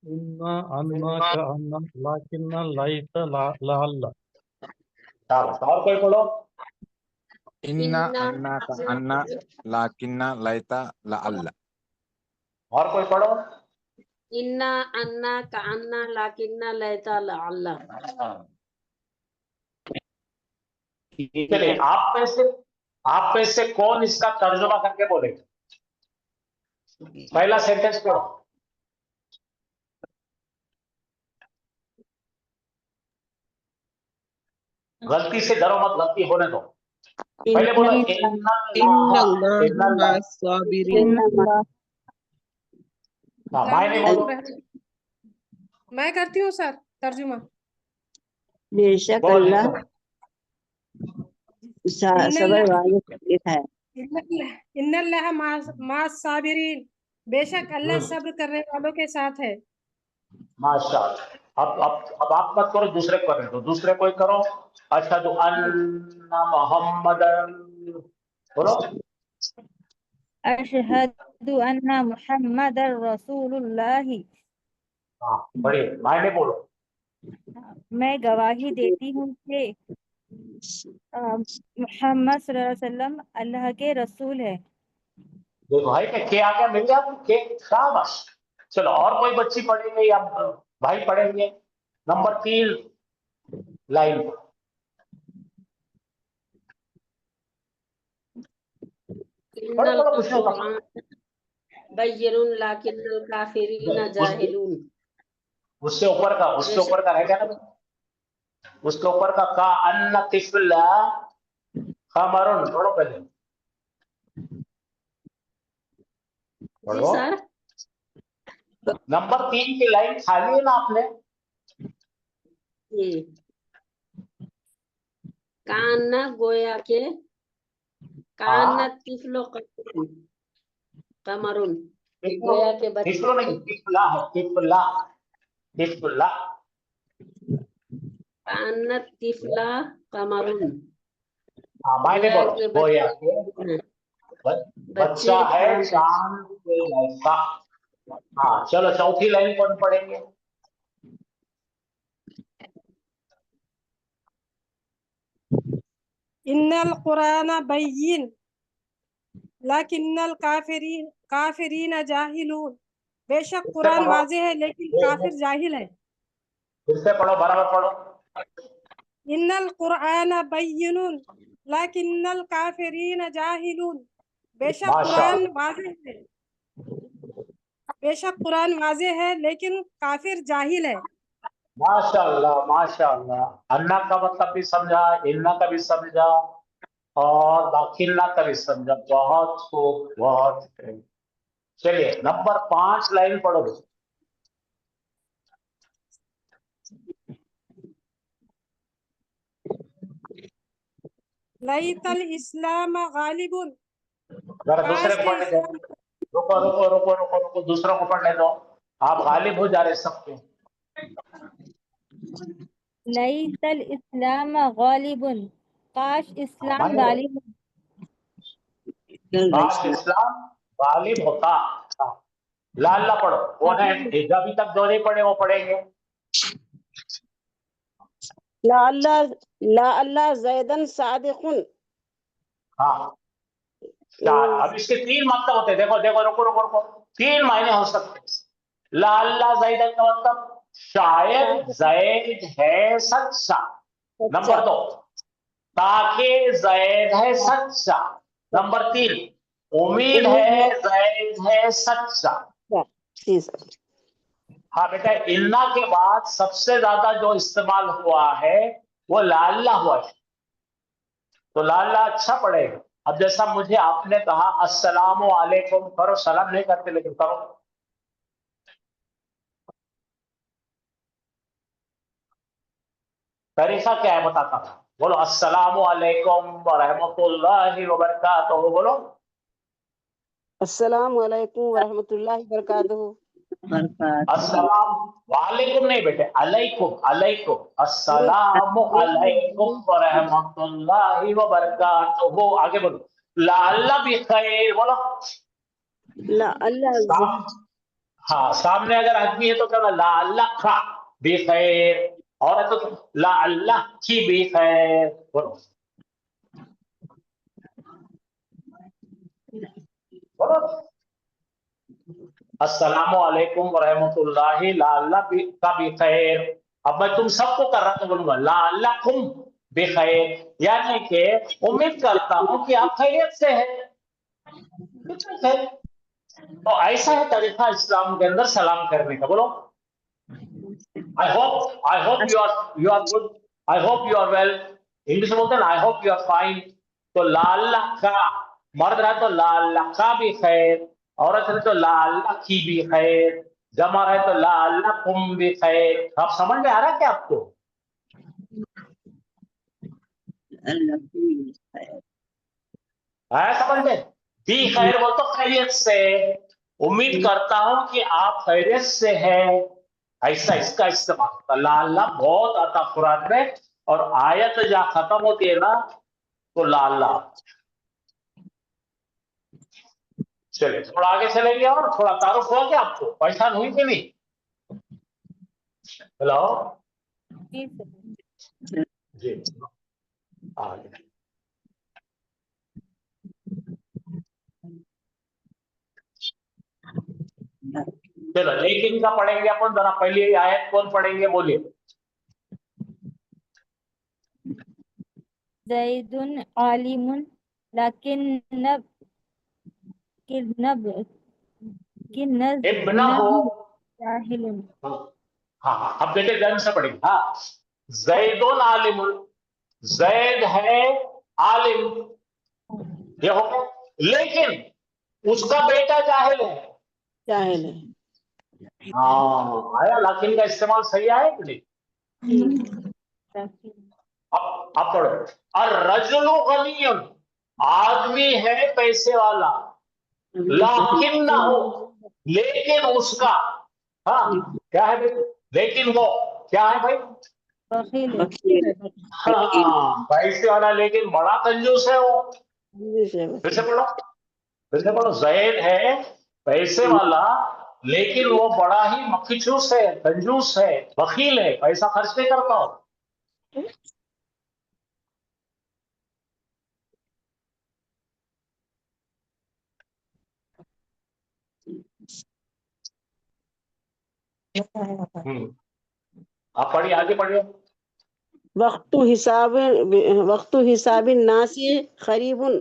इन्ना अन्ना का अन्ना लाकिन्ना लैता लअल्ला। और कोई पढ़ो। इन्ना अन्ना का अन्ना लाकिन्ना लैता लअल्ला। और कोई पढ़ो। इन्ना अन्ना का अन्ना लाकिन्ना लैता लअल्ला। चलिए आप में से कौन इसका तर्जुमा करके बोलेगा? पहला सेंटेंस पढ़ो। गलती से डरो मत, गलती होने दो। पहले बोलो इन्नल्लाह साबिरीन। मायने बोलो। मैं करती हूँ सर तर्जुमा। बेशक बोलो। अल्लाह सबर वाले है। इन्नल्लाह मा साबिरीन, बेशक अल्लाह सब्र करने वालों के साथ है। माशाअल्लाह। अब आप मत करो, दूसरे को करने दो, दूसरे कोई करो। अशहदु अन्ना मुहम्मदन, बोलो। अशहदु अन्ना मुहम्मदर रसूलुल्लाह, हाँ बढ़िया, मायने बोलो। मैं गवाही देती हूँ कि मोहम्मद सल्लल्लाहु अलैहि वसल्लम अल्लाह के रसूल है। देखो भाई के आ गया, मिल गया आपको के, शाबाश। चलो और कोई बच्ची पढ़ेंगे या भाई पढ़ेंगे? Number 3 line. इन्नल कुरान बय्यिनुन लाकिन्नल काफिरीन जाहिलून। उससे ऊपर का रहेगा ना, उसके ऊपर का अन्ना तिफला खमरुन, पढ़ो पहले, जी पढ़ो। सर। नंबर 3 की लाइन खाली है ना आपने? जी। कान्ना गोया के, कान्ना तिफलो कमरुन, गोया के तिफलो नहीं, बच्चे। तिफला है, तिफला। कान्ना तिफला कमरुन, हाँ मायने गोया बोलो। के गोया के बच्चे बच्चा है चांद। चांद के जैसा। हाँ चलो चौथी लाइन कौन पढ़ेंगे? इन्नल कुरान बय्यिन लाकिन्नल काफिरीन जाहिलून, बेशक कुरान पढ़ो। वाज़ेह है लेकिन काफिर जाहिल है। फिर से पढ़ो, बराबर पढ़ो। इन्नल कुरान बय्यिनुन लाकिन्नल काफिरीन जाहिलून, बेशक कुरान वाज़ेह है लेकिन काफिर जाहिल है। माशाअल्लाह माशाअल्लाह। अन्ना का मतलब भी समझा, इन्ना का भी समझा, और दाखिल्ला का भी समझा। बहुत खूब, बहुत खूब। चलिए नंबर 5 लाइन पढ़ो। लईतल इस्लाम गालिबुन, जरा दूसरे काश को के पढ़ने दो। इस्लाम। रुको, दूसरों को पढ़ने दो। आप गालिब हो जा रहे सबके। लईतल इस्लाम गालिबुन, काश इस्लाम मायने गालिब हो। काश इस्लाम गालिब होता। हाँ। लाल पढ़ो, वो है अभी तक जो नहीं पढ़े वो पढ़ेंगे। ला अल्लाह ज़ैदन सादिकुन। हाँ अब इसके 3 मतलब होते हैं। देखो रुको, 3 मायने हो सकते हैं। लाल्ला ज़ैदन का मतलब शायद ज़ैद है सच्चा। नंबर 2 ताकि ज़ैद है सच्चा। नंबर 3 उम्मीद है ज़ैद है सच्चा। हाँ बेटा, इन्ना के बाद सबसे ज्यादा जो इस्तेमाल हुआ है वो लाल्ला हुआ है, तो लाल्ला अच्छा पड़ेगा। अब जैसा मुझे आपने कहा अस्सलामु अलैकुम करो, सलाम नहीं करते लेकिन करो। तरीका क्या है बताता था, बोलो अस्सलामु अलैकुम व रहमतुल्लाहि व बरकातहू, बोलो अस्सलामु अलैकुम व रहमतुल्लाहि व बरकातहू। अस्सलाम वालेकुम नहीं बेटे, अलैकुम अलैकुम। अस्सलामु अलैकुम व रहमतुल्लाहि व बरकातहू। आगे बोलो लाल्ला भी खैर, बोलो ला अल्लाह। हाँ सामने अगर आदमी है तो क्या ला अल्लाह खा भी खैर, और है तो ला अल्लाह की भी खैर, बोलो बोलो अस्सलामु अलैकुम व रहमतुल्लाहि ला अल्लाह का भी खैर। अब मैं तुम सबको कर रहा था, बोलूंगा ला अल्लाह कुम बिखैर, यानी कि उम्मीद करता हूं कि आप खैरियत से हैं। ठीक है, तो ऐसा है तरीका इस्लाम के अंदर सलाम करने का। बोलो I hope you are good, I hope you are well. English में बोलते हैं I hope you are fine. तो लाल्ला का मर्द रहा तो लाल्ला का भी खैर, औरत रहे तो लाल्ला की भी खैर, जमा रहे तो लाल्ला कुम भी खैर। आप समझ में आ रहा है क्या आपको? अल्लाह की खैर। आया समझ में? भी खैर बोल तो खैरियत से, उम्मीद करता हूं कि आप खैरियत से हैं, ऐसा इसका इस्तेमाल होता। लाल्ला बहुत आता कुरान में, और आयत जहां खत्म होती है ना तो लाल्ला। चलिए थोड़ा आगे चलेंगे और थोड़ा तारुफ हुआ क्या आपको? परेशान हुई कि नहीं? हेलो जी सर। जी, आगे चलो लेकिन का पढ़ेंगे अपन जरा। पहले आयत कौन पढ़ेंगे बोलिए? ज़ैदुन आलिमुन लाकिन्न इब्नहु। जाहिलुन। हाँ अब बेटे ध्यान से पढ़ेंगे। हाँ, जैदुन आलिमुन, जैद है आलिम, ये हो गया, लेकिन उसका बेटा जाहिल है। जाहिल है। हाँ आया, लाकिन का इस्तेमाल सही आया कि नहीं? अब पढ़ो। और रजुलु गनियुन, आदमी है पैसे वाला, लाकिन ना हो, लेकिन उसका, हाँ क्या है भाई, लेकिन वो क्या है भाई? बखील। हाँ पैसे वाला लेकिन बड़ा कंजूस है वो। जी से फिर से पढ़ो, फिर से पढ़ो। जैद है पैसे वाला, लेकिन वो बड़ा ही मक्खीचूस है, कंजूस है, बखील है, पैसा खर्च नहीं करता हो। आप पढ़िए, आगे पढ़िए। वक्तु हिसाब नासी खरीबुन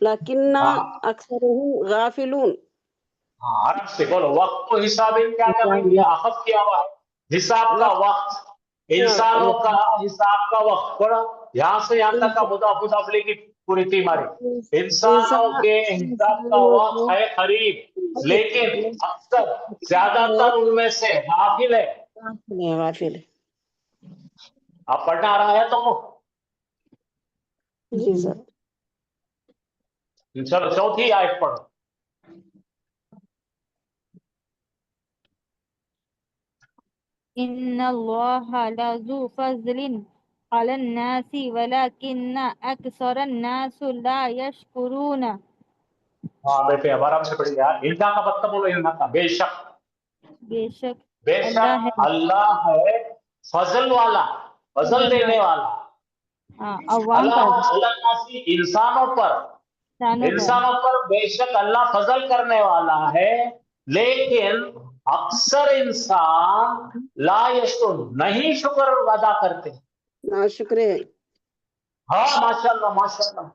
लाकिन्ना हाँ अक्सरुहुम गाफिलून। हाँ आराम से बोलो। वक्त तो हिसाब क्या कर रही है? आखिर किया हुआ है हिसाब का वक्त, इंसानों का हिसाब का वक्त। बोलो यहां से यहां तक का मुदाफुदाफली की पूरी तीमारी। इंसानों के हिसाब का वक्त है करीब, लेकिन अक्सर ज्यादातर उनमें से गाफिल है। गाफिल। आप पढ़ना आ रहा है तो जी सर। चलो चौथी आयत पढ़ो। इन्नल्लाहा लज़ू फज़लिन अलन नासी वलाकिन्ना अक्सरन नासु ला यशकुरून। हाँ बेटे अब आराम से पढ़िए यार। इल्ला का मतलब बोलो, इल्ला का बेशक। बेशक अल्लाह बेशक है, अल्लाह है फजल वाला, फजल देने वाला। अवाम पर, अल्लाह इंसानों पर, इंसानों पर बेशक अल्लाह फजल करने वाला है, लेकिन अक्सर इंसान ला यशकुर, नहीं शुक्र अदा करते। ना शुक्र है। हाँ माशाल्लाह माशाल्लाह।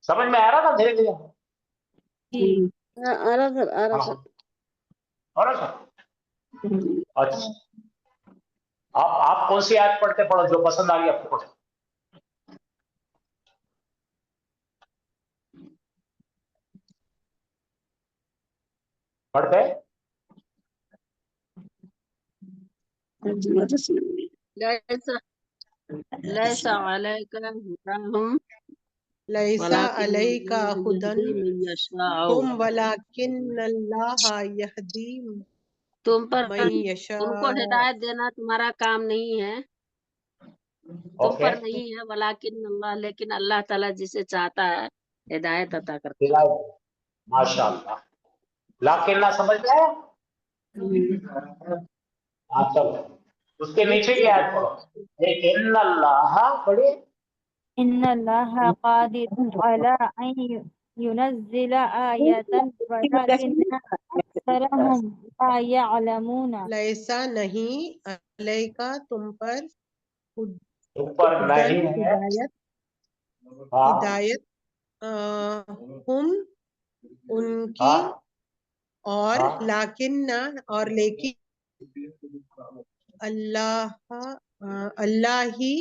समझ में आ रहा था धीरे धीरे? आ रहा सर, आ रहा सर। आ रहा था? अच्छा आप कौन सी आयत पढ़ते? पढ़ो जो पसंद आ गई आपको पढ़ो। पढ़ते लैसा अलैका हुदाहुम लैसा अलैका हुदन मन यशाअ। तुम वलाकिन्नल्लाह यहदी तुम पर मन यशा। उनको हिदायत देना तुम्हारा काम नहीं है, तुम पर नहीं है। वलाकिन अल्लाह, लेकिन अल्लाह ताला जिसे चाहता है हिदायत अता करता है। माशाल्लाह। लाकिन ना समझ में आया? हाँ चलो उसके नीचे की आयत पढ़ो। इन्नल्लाह पढ़िए। इन्नल्लाहा कादिरुन अला अन युनज़्ज़िल आयतन वलाकिन्न अक्सरहुम ला यअलमून। लैसा नहीं अलैका तुम पर ऊपर नहीं है। हिदायत हाँ हिदायत हम उनकी हाँ और हाँ लाकिन्ना और लेकिन अल्लाह ही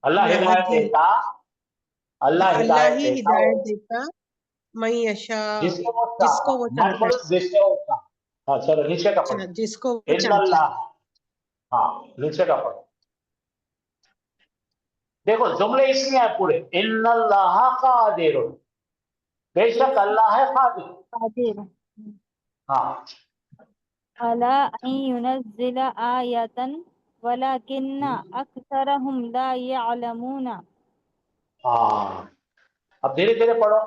अल्लाह हिदायत यहदी देता, अल्लाह अल्लाह हिदायत ही देता हिदायत देता मैं यशा जिसको वो जिसको वो चाहता। चाहता है। जिसको वो चाहता। हाँ चलो नीचे का पढ़ो। जिसको वो चाहता है। इन्नल्लाह, हाँ नीचे का पढ़ो। देखो जुमले इसमें है पूरे। इन्नल्लाह कादिरुन, बेशक अल्लाह है कादिर। कादिर हाँ अला अन युनज़्ज़िल आयतन वलाकिन्न अक्सरहुम ला यअलमून। हाँ, अब धीरे धीरे पढ़ो।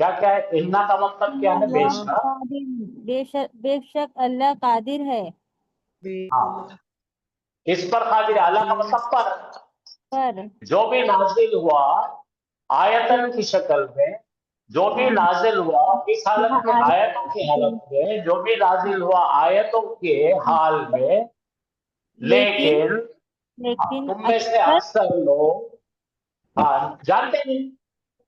क्या क्या है? इन्ना का मतलब क्या है? बेशक। बेशक बेशक अल्लाह कादिर है। हाँ, इस पर कादिर है। अल्लाह का मतलब पर जो भी नाजिल हुआ आयतन की शक्ल में, जो भी नाजिल हुआ किस हालत में? आयतों की हालत में। जो भी नाजिल हुआ आयतों के हाल में, लेकिन तुम में से अक्सर लोग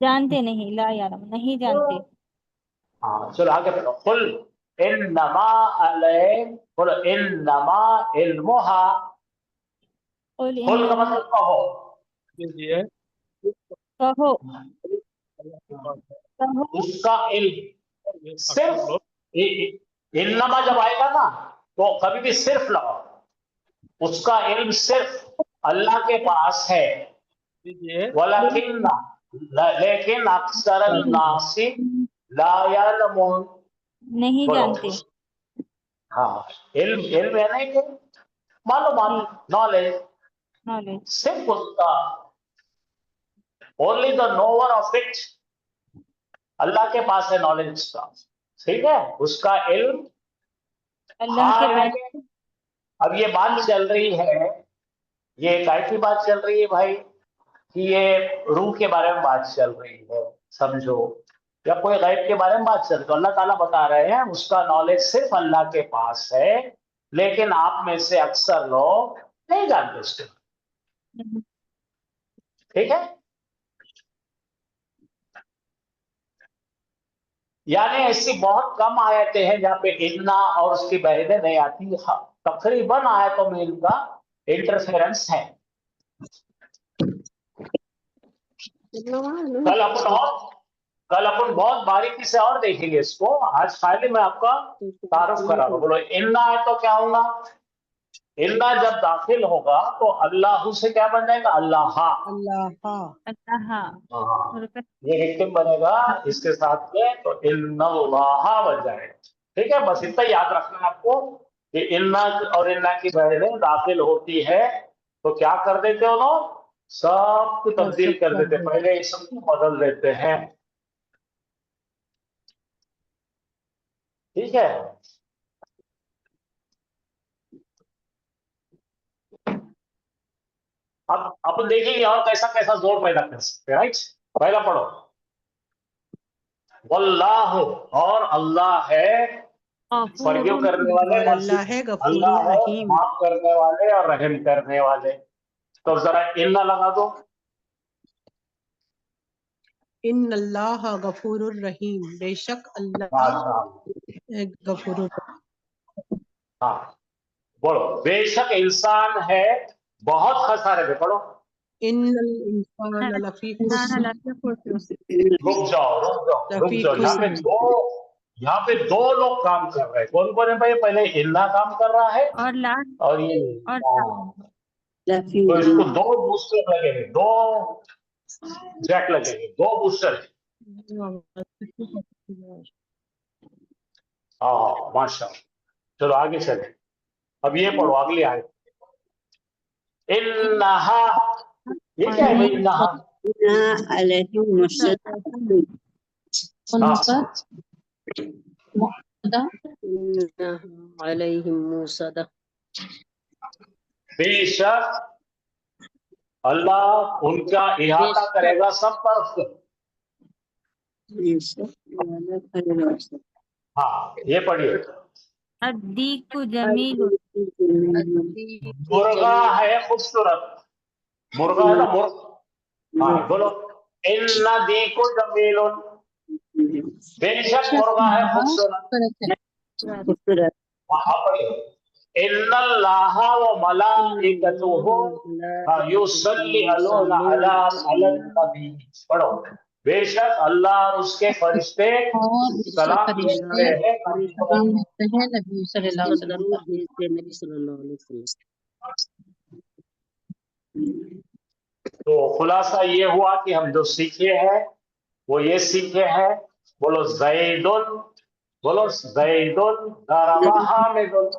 जानते नहीं ला यालम नहीं जानते। हाँ चलो आगे बढ़ो। कुल इन्नमा इल्मुहा। कुल कुल का इन्नमा मतलब कहो। कीजिए कहो अल्लाह के पास है। कहो उसका इल्म ये सिर्फ आप लोग इन्नमा जब आएगा ना तो कभी भी सिर्फ लगाओ। उसका इल्म सिर्फ अल्लाह के पास है। कीजिए वलाकिन्ना, लेकिन अक्सर नासी ला यालमून। नहीं बोलो। जानते। हाँ, इल्म इल्म है नहीं कि मालूमात, नॉलेज। नॉलेज सिर्फ उसका, only the knower of it, Allah के पास है नॉलेज का। ठीक है, उसका इल्म अल्लाह के हाल पास। में। अब ये बात चल रही है, ये काय की बात चल रही है भाई? कि ये रूह के बारे में बात चल रही है, समझो, या कोई गैब के बारे में बात चल रही है। तो अल्लाह ताला बता रहे हैं उसका नॉलेज सिर्फ अल्लाह के पास है, लेकिन आप में से अक्सर लोग नहीं जानते उसके। ठीक है, यानी ऐसी बहुत कम आयतें हैं जहां पे इन्ना और उसकी बहनें नहीं आती। तकरीबन आयतों में इनका इंटरफेरेंस है। कल अपन बहुत बारीकी से और देखेंगे इसको। आज खाली मैं आपका तारुफ करा रहा हूं। बोलो इन्ना है तो क्या होगा? इन्ना जब दाखिल होगा तो अल्लाह से क्या बन जाएगा? अल्लाह। अल्लाह हाँ, ये विक्टिम बनेगा इसके साथ में, तो इन्नल्लाह बन जाएगा। ठीक है, बस इतना याद रखना है आपको कि इन्ना और इन्ना की बहनें दाखिल होती है तो क्या कर देते हो लोग? सब को तब्दील कर देते, पहले इसम को बदल देते हैं। ठीक है, अब अपन देखेंगे और कैसा कैसा जोर पैदा कर सकते हैं। राइट, पहला पढ़ो। वल्लाह, और अल्लाह है फॉरगिव करने वाले, और अल्लाह है गफूर अल्लाह है रहीम। माफ करने वाले और रहम करने वाले। तो जरा इन्ना लगा दो। इन्नल्लाह गफूरुर रहीम, बेशक अल्लाह माशाअल्लाह। गफूरुर। हाँ बोलो, बेशक इंसान है बहुत खसारे में। पढ़ो। इन्नल इंसान लफी खुस्र रुक जाओ रुक जाओ रुक लफी जाओ, यहाँ पे दो लोग काम कर रहे हैं। कौन कौन है भाई? पहले इन्ना काम कर रहा है और ला और ये और तो इसको दो बूस्टर लगेंगे, दो जैक लगेंगे, दो बूस्टर। हाँ माशाअल्लाह। चलो आगे चले। अब ये पढ़ो अगली आयत। इन्नहा, ये क्या है भाई? इन्नहा अलैहिम मुसद्दक़ून। अलैहिम मुसद्दक़। बेशक अल्लाह उनका इहाता करेगा सब तरफ से। हाँ ये पढ़िए। अद्दीकु जमील मुर्गा है खूबसूरत, मुर्गा है ना मुर्गा। हाँ बोलो, इन्ना दीकु जमीलुन, बेशक मुर्गा है खूबसूरत। खूबसूरत। हाँ पढ़िए, इन्नल्लाहा व मलाइकतुहु युसल्ली अला नबी। पढ़ो, बेशक अल्लाह और उसके फरिश्ते सलाम भेजते हैं नबी पर। दरूद भेजते नबी सल्लल्लाहु अलैहि वसल्लम। तो खुलासा ये हुआ कि हम जो सीखे हैं वो ये सीखे हैं, बोलो जैदुन, बोलो जैदुन दरबा हामिदुन।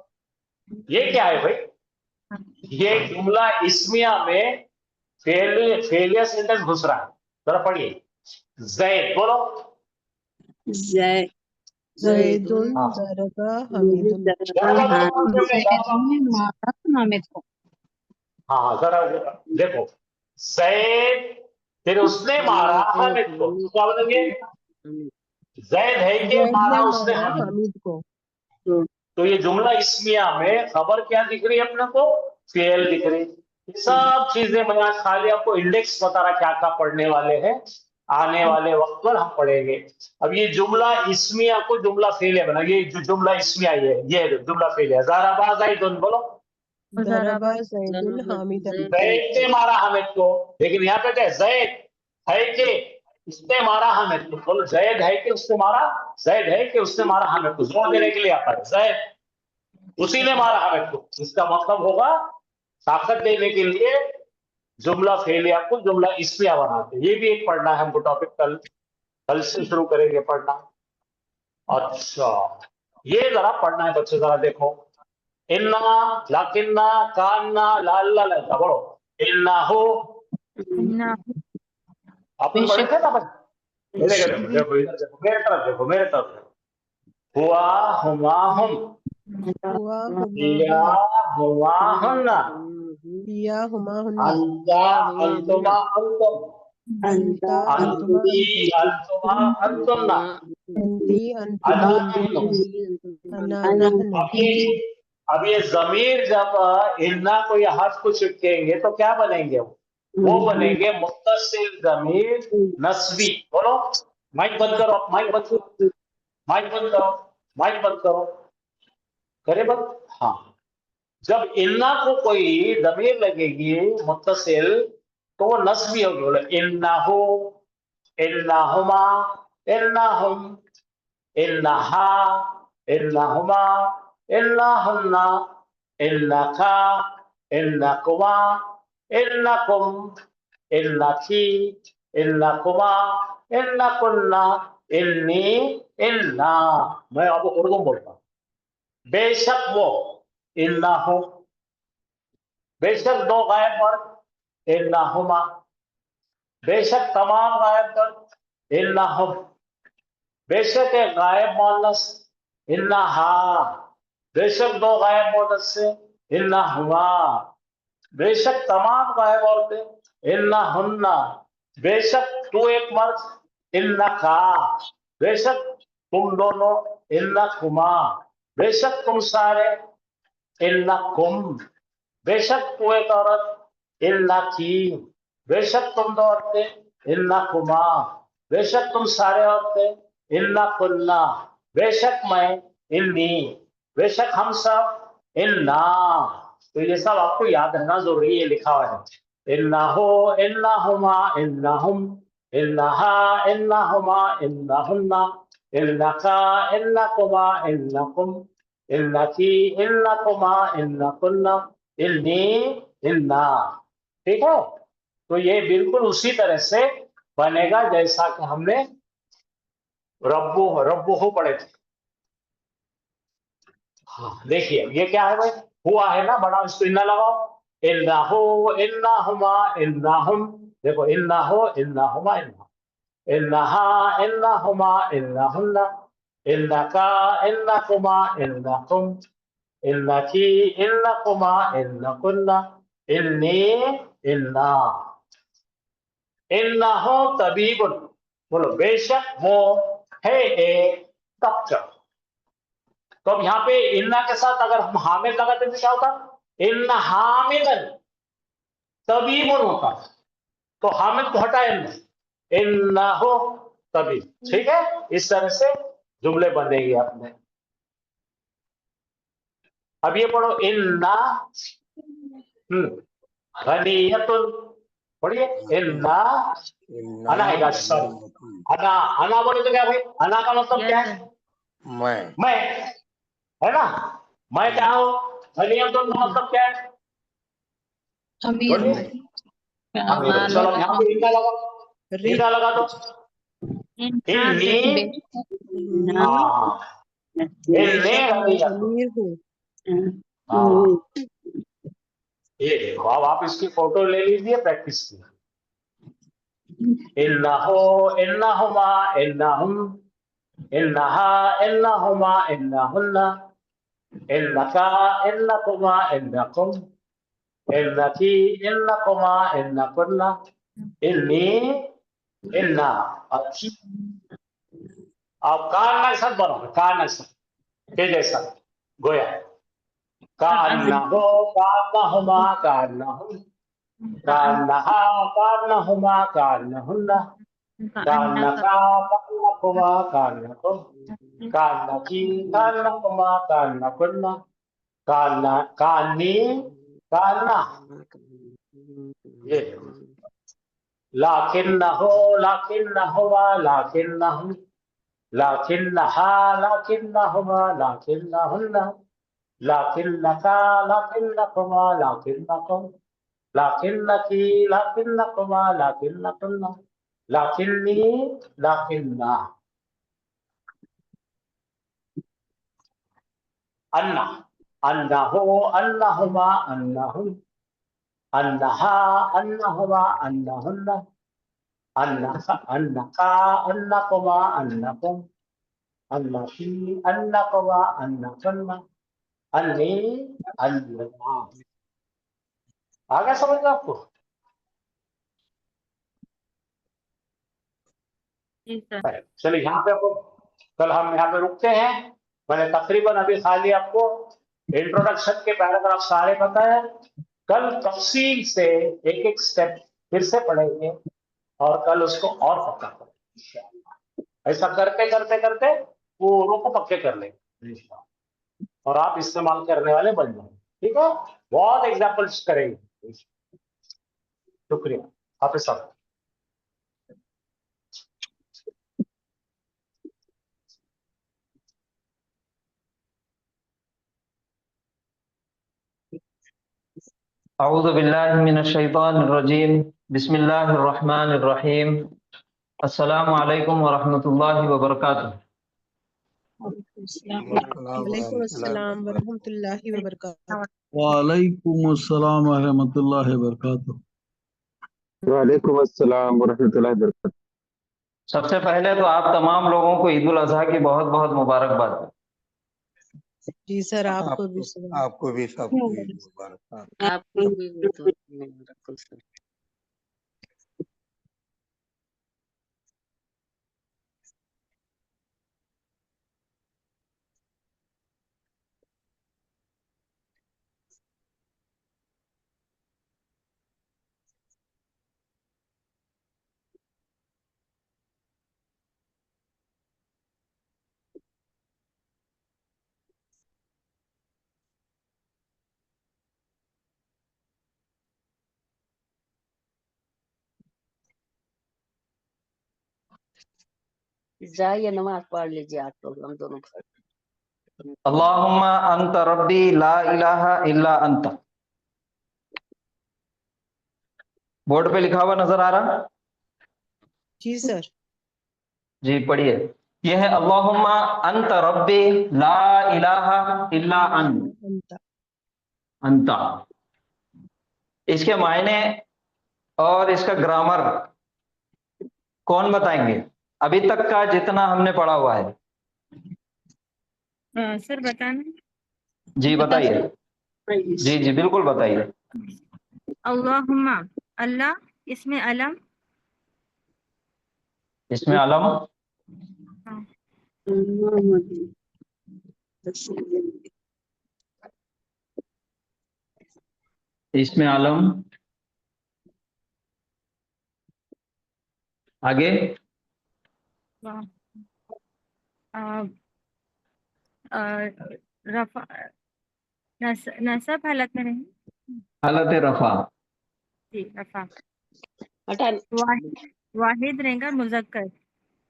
ये क्या है भाई? ये जुमला इस्मिया में फेलियर सेंटेंस घुस रहा है। जरा पढ़िए, जैद बोलो, जैदुन हाँ दरबा हमीदुन। हाँ जरा देखो, जैद फिर उसने मारा हामिद को, तो क्या बोलेंगे? जैद है कि जैद मारा ने उसने मारा हामिद। हामिद को। तो ये जुमला इस्मिया में खबर क्या दिख रही है अपने को? फेल दिख रही। ये सब चीजें मैं आज खाली आपको इंडेक्स बता रहा क्या क्या पढ़ने वाले हैं, आने वाले वक्त पर हम पढ़ेंगे। अब ये जुमला इस्मिया को जुमला फेलिया बना, ये जो जुमला इस्मिया ये जुमला फेलिया। ज़राबा ज़ैदुन बोलो, दरबा जैदुन हामिदन। जैद ने मारा हामिद को, लेकिन यहाँ पे क्या जैद है कि उसने मारा हामिद को? बोलो जैद है कि उसने मारा, जैद है कि उसने मारा हामिद को, जोर देने के लिए आता है जैद उसी ने मारा हामिद को। इसका मतलब होगा ताकत देने के लिए जुमला फेलिया को जुमला इस्मिया बनाते। ये भी एक पढ़ना है हमको टॉपिक, कल से शुरू करेंगे पढ़ना। अच्छा ये जरा पढ़ना है बच्चे, जरा देखो, इन्ना लाकिन्ना कान्ना लाल्ला लगा, बोलो इन्ना हो। आपने पढ़े थे ना बच्चे? देखो देखो इधर देखो, मेरे तरफ देखो, मेरे तरफ देखो। हुआ हुमा हम, हुआ या हुमा हुआ हन्ना, या हुमा हुन्ना। अंता अंतुमा अंतुम, अंता अंतुमा अंती अंतुमा अंतुन्ना, अंती अंतुमा अना अना नहनु। नहनु। अब ये जमीर जब इन्ना को या हर्फ को चिपकेंगे तो क्या बनेंगे? वो बनेंगे मुत्तसिल जमीर नस्बी। बोलो, माइक बंद करो, माइक बंद करो, माइक बंद करो, माइक बंद करो, करे बंद। हाँ, जब इन्ना को कोई जमीर लगेगी मुत्तसिल तो वो नस्बी होगी। बोले इन्नाहु, इन्नाहुमा, इन्नाहुम, इन्नाहा, इन्नाहुमा, इन्नाहुन्ना, इन्नाका, इन्नाकुमा, इन्नाकुम, इन्नाकी, इन्नाकुमा, इन्नाकुन्ना, इन्नी, इन्ना। मैं अब उर्दू बोलता हूँ। बेशक वो, इन्नाहु, बेशक दो गायब वर्ग, इन्नाहुमा, बेशक तमाम गायब वर्ग, इन्नाहुम, बेशक एक गायब मोनस, इन्नाहा, बेशक दो गायब मोनस से, इन्नाहुमा, बेशक तमाम गायब औरतें, इन्नाहुन्ना, बेशक तू एक मर्द, इन्नका, बेशक तुम दोनों, इन्नकुमा, बेशक तुम सारे, इन्नकुम, बेशक तू एक औरत, इन्नकी, बेशक तुम दो औरतें, इन्नकुमा, बेशक तुम सारे औरतें, इन्नकुन्ना, बेशक मैं, इन्नी, बेशक हम सब, इन्ना। तो ये सब आपको याद रहना जरूरी है, लिखा हुआ है। इन्नाहु, इन्नाहुमा, इन्नाहुम, इन्नाहा, इन्नाहुमा, इन्नाहुन्ना, इन्नका, इन्नकुमा, इन्नकुम, इन्नकी, इन्नकुमा, इन्नकुन्ना, इन्नी, इन्ना। ठीक है, तो ये बिल्कुल उसी तरह से बनेगा जैसा कि हमने रब्बू रब्बू पढ़े थे। हाँ देखिए ये क्या है भाई, हुआ है ना बड़ा, इसको इन्ना लगाओ, इन्नाहु, इन्नाहुमा, इन्नाहुम, देखो इन्नाहु, इन्नाहुमा, इन्नाहा, इन्नाहुमा, इन्नाहुन्ना, इन्नका, इन्नकुमा, इन्नकुम, इन्नकी, इन्नकुमा, इन्नकुन्ना, इन्नी, इन्ना। इन्नाहु तबीबुन, बोलो बेशक वो है एक डॉक्टर। तो अब यहाँ पे इन्ना के साथ अगर हम हामिद लगाते तो क्या होता, इन्ना हामिदन, तबीबुन होता। तो हामिद को हटाए इन्ना हो तबीब। ठीक है, इस तरह से जुमले बनेंगे अपने। अब ये पढ़ो इन्ना गनियतुन, पढ़िए इन्ना अना है सॉरी अना, अना बोले तो क्या भाई, अना का मतलब क्या है, मैं है ना, मैं क्या हूं। गनियतुन का मतलब क्या है, बोलिए। चलो यहाँ पे इन्ना लगा, इन्ना लगा दो, इन्नी, हाँ इन्नी गनियतुन। अमीर हूँ। हाँ ये देखो, अब आप इसकी फोटो ले लीजिए प्रैक्टिस की। इन्नहो इन्नहुमा इन्नहुम इन्नहा इन्नहुमा इन्नहुन्ना इन्नका इन्नकुमा इन्नकुम इन्नकी इन्नकुमा इन्नकुन्ना इन्नी इन्ना। अच्छी, आप कान के साथ बनो, कान के साथ के जैसा गोया। कान्नहो कान्नहुमा कान्नहुम कान्नहा कान्नहुमा कान्नहुन्ना कान्नका कान्नकुमा कान्नकुम कान्नकी कान्नकुमा कान्नकुन्ना कान्ना कान्नी कान्ना। ये लाकिन्नहो लाकिन्नहुमा लाकिन्नहुम लाकिन्नहा लाकिन्नहुमा लाकिन्नहुन्ना लाकिन्नका लाकिन्नकुमा लाकिन्नकुम लाकिन्नकी लाकिन्नकुमा लाकिन्नकुन्ना लाकिन्नी लाकिन्ना। अन्ना अन्नहो अन्नहुमा अन्नहुम अन्नहा अन्नहुमा अन्नहुन्ना अन्नका अन्नका अन्नकुमा अन्नकुम अन्नकी अन्नकुमा अन्नकुन्ना अन्नी अन्ना। आ गया समझ में आपको? जी सर। चलिए यहाँ पे आपको, कल हम यहाँ पे रुकते हैं। मैंने तकरीबन अभी खाली आपको इंट्रोडक्शन के पैराग्राफ सारे बताए। कल तफसील से एक एक स्टेप फिर से पढ़ेंगे और कल उसको और पक्का करेंगे। ऐसा करते करते करते पूरों को पक्के कर लेंगे और आप इस्तेमाल करने वाले बन जाएंगे। ठीक है, बहुत एग्जाम्पल्स करेंगे। शुक्रिया, आप सब। अऊज़ु बिल्लाहि मिनश शैतानिर रजीम, बिस्मिल्लाहिर रहमानिर रहीम, अस्सलामु अलैकुम व रहमतुल्लाहि व बरकातुहू। वालेकुम अस्सलाम वरहमतुल्लाहि वबरकातुहू। वालेकुम अस्सलाम रहमतुल्लाहि वबरकातुहू। वालेकुम अस्सलाम वरहमतुल्लाहि वबरकातुहू। सबसे पहले तो आप तमाम लोगों को ईद उल अजहा की बहुत बहुत मुबारकबाद। जी सर, आपको भी आपको भी सबको ईद मुबारक। आपको भी बहुत मुबारक सर। जाइए नमाज पढ़ लीजिए, आप लोग हम दोनों भाई। अल्लाहुम्मा अंत रब्बी ला इलाहा इल्ला अंत। बोर्ड पे लिखा हुआ नजर आ रहा? जी सर। जी पढ़िए। यह है अल्लाहुम्मा अंत रब्बी ला इलाहा इल्ला अंत। अंता, इसके मायने और इसका ग्रामर कौन बताएंगे? अभी तक का जितना हमने पढ़ा हुआ है। सर बताना। जी बताइए। जी जी बिल्कुल बताइए। अल्लाहुम्मा, अल्लाह इसमें अलम, इसमें आलम इसमें आलम आगे रफा नसब हालत में नहीं, हालत रफा जी रफा। हटा वाहिद रहेगा मुजक्कर,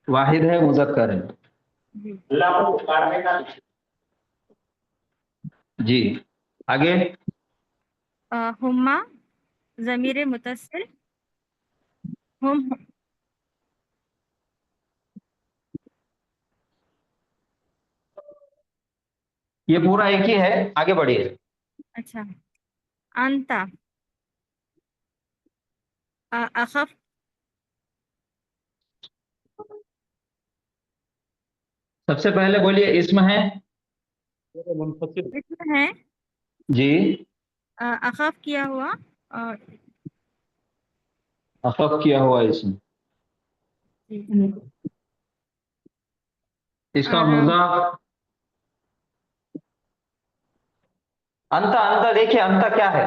वाहिद है मुजक्कर है। जी। अल्लाह को पुकारने का जी आगे हुम्मा ज़मीर मुत्तसिल, हुम ये पूरा एक ही है, आगे बढ़िए। अच्छा। अंता अखफ सबसे पहले बोलिए इसम है इसमें है जी, अखफ किया हुआ और अखफ किया हुआ इसम, इसका और मुजाफ अंता। अंता देखिए अंता क्या है,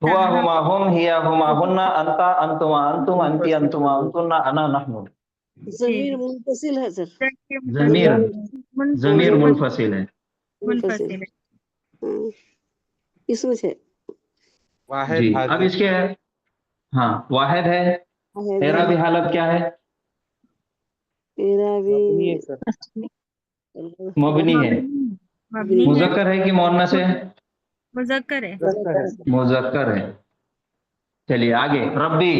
हुआ हुमा हुम हिया हुमा हुन्ना अंता अंतुमा अंतुम अंती अंतुमा अंतुन्ना अना नहनु। जमीर मुंतसिल है सर। जमीर जमीर मुनफसिल है। मुनफसिल है। इसमें से जी अब इसके हाँ वाहिद है, तेरा भी हालत क्या है, तेरा भी मबनी है। मबनी है, मुजक्कर है कि मुअन्नस है, मुजक्कर है। मुजक्कर है। चलिए आगे रब्बी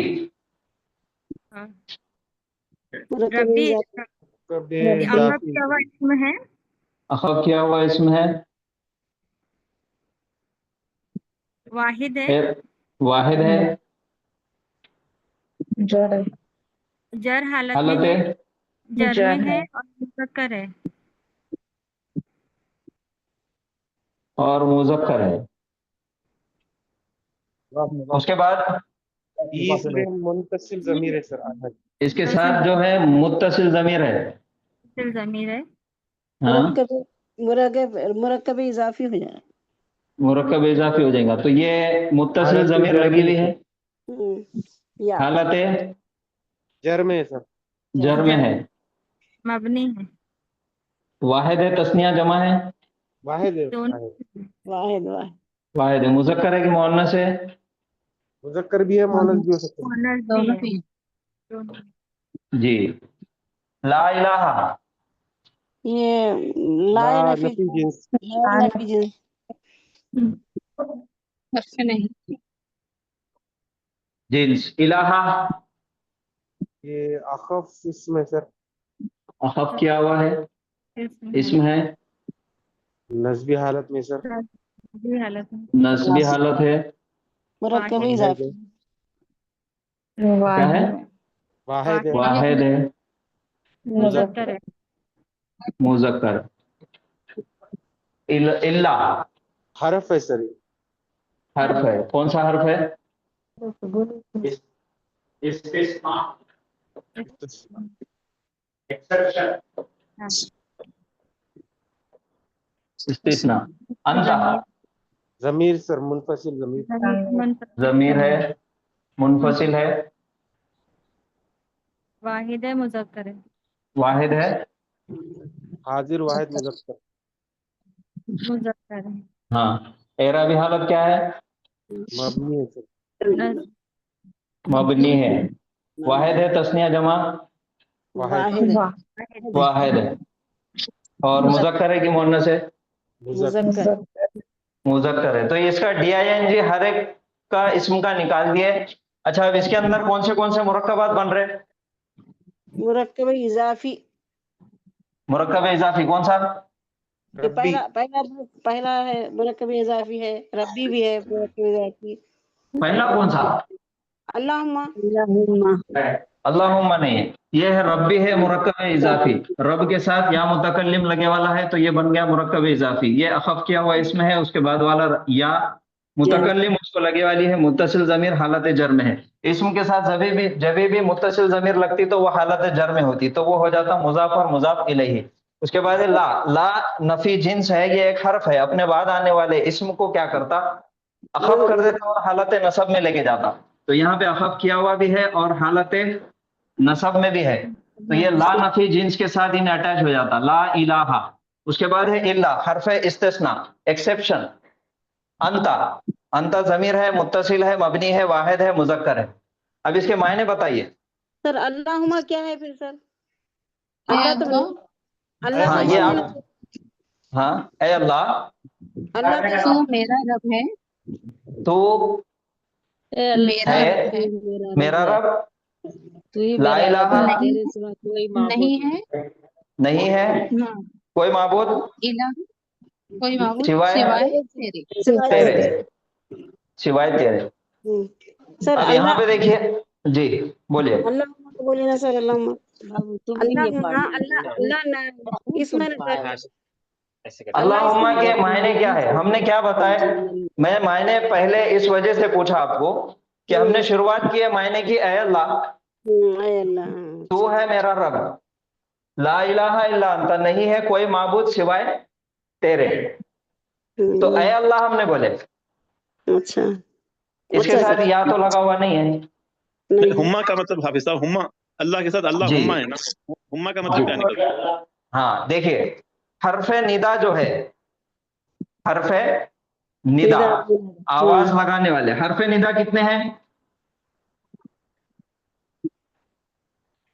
रब्बी अखफ किया हुआ इसमें है, अखफ किया हुआ इसम है, वाहिद है, वाहिद है, जर हालत हालत में है, है, जर में है और मुजक्कर है। और मुजक्कर है। उसके बाद मुंतसिल ज़मीर है सर। इसके साथ जो है मुत्तसिल ज़मीर है। मुत्तसिल ज़मीर है। हाँ मुरक्कब इजाफी हो जाए। मुरक्कब इजाफी हो जाएगा तो ये मुत्तसिल ज़मीर लगी हुई है। हालत है जर में है सर। जर में है, मबनी है, वाहिद है तस्निया जमा है, वाहिद है। दोनों वाहिद वाहिद है। मुजक्कर है कि मुअन्नस है, मुज़क्कर भी है मुअन्नस भी हो सकता है। मुअन्नस भी है, दोनों। जी ला इलाहा ये ला ला नफी जिन्स। नफी जिन्स। जिन्स। इलाहा ये अखफ इसमें सर। अखफ किया हुआ है, इसम है, नस्बी हालत में सर। नस्बी हालत में, नस्बी हालत है, मुरक्कब वाहिद इजाफी। क्या है, वाहिद है। वाहिद है, मुजक्कर है। मुजक्कर। इल्ला हरफ है सर। हर्फ है, कौन सा हर्फ है, इस्तिस्ना एक्सेप्शन इस्तिस्ना। अंता ज़मीर सर मुनफसिल ज़मीर। ज़मीर है, मुनफसिल है, वाहिद है, मुजक्कर है। वाहिद है, हाजिर वाहिद मुज़क्कर। मुजक्कर है। हाँ। एराबी हालत क्या है, मबनी है सर। मबनी है। वाहिद है तस्निया जमा, वाहिद वाहिद है। और मुजक्कर है कि मुअन्नस है, मुज़क्कर। मुजक्कर है। तो इसका DING हर एक का इसम का निकाल दिए। अच्छा अब इसके अंदर कौन से मुरक्कबात बन रहे हैं, मुरक्कब इजाफी। मुरक्कब इजाफी कौन सा, ये पहला है मुरक्कब इजाफी है, रब्बी भी है मुरक्कब इजाफी। पहला कौन सा, अल्लाहुम्मा। अल्लाहुम्मा नहीं, ये है रब्बी है मुरक्कब इजाफी। रब के साथ या मुतकल्लिम लगे वाला है तो ये बन गया मुरक्कब इजाफी। ये अखफ किया हुआ इसमें है, उसके बाद वाला या متکلم اس کو لگے والی ہے، متصل ضمیر حالت جر میں ہے. اسم کے ساتھ جب بھی متصل ضمیر لگتی تو وہ حالت جر میں ہوتی، تو وہ ہو جاتا مضاف اور مضاف الیہ. اس کے بعد لا نفی جنس ہے، یہ ایک حرف ہے، اپنے بعد آنے والے اسم کو کیا کرتا؟ اخف کر دیتا اور حالت نصب میں لے کے جاتا. تو یہاں پہ اخف کیا ہوا بھی ہے اور حالت نصب میں بھی ہے، تو یہ لا نفی جنس کے ساتھ ان اٹیچ ہو جاتا، لا الہ. اس کے بعد ہے الا، حرف استثناء، ایکسیپشن. انتا ضمیر ہے، متصل ہے، مبنی ہے، واحد ہے، مذکر ہے. اب اس کے معنی بتائیے. سر اللہم کیا ہے پھر سر؟ اللہ تو نہیں. اللہ ہاں تو یہ نہیں. آپ، ہاں اے اللہ، اللہ تو میرا رب ہے، تو اے اللہ ہے میرا رب، تو ہی لا میرا رب ہے، الہ تیرے سوا کوئی معبود نہیں ہے، نہیں ہے ہاں، کوئی معبود الہ کوئی معبود سوائے سوائے تیرے. تیرے، سوائے تیرے. سر اب یہاں اللہ پہ دیکھیے، جی بولیے. اللہ بولیے نا سر. اللہ اس میں اللہم کے معنی کیا ہے ہم نے کیا بتایا؟ میں معنی پہلے اس وجہ سے پوچھا آپ کو کہ ہم نے شروعات کی ہے معنی کی، اے اللہ اے اللہ تو ہے میرا رب، لا الہ الا انت، نہیں ہے کوئی معبود سوائے تیرے. تو اے اللہ ہم نے بولے، اچھا اس کے ساتھ یا تو لگا ہوا نہیں ہے. ہما کا مطلب حافظ صاحب، ہما اللہ کے ساتھ اللہ جی ہما ہے نا، ہما کا مطلب کیا نکلتا ہے؟ ہاں دیکھیے، حرف ندا جو ہے، حرف ندا آواز لگانے والے حرف ندا کتنے ہیں؟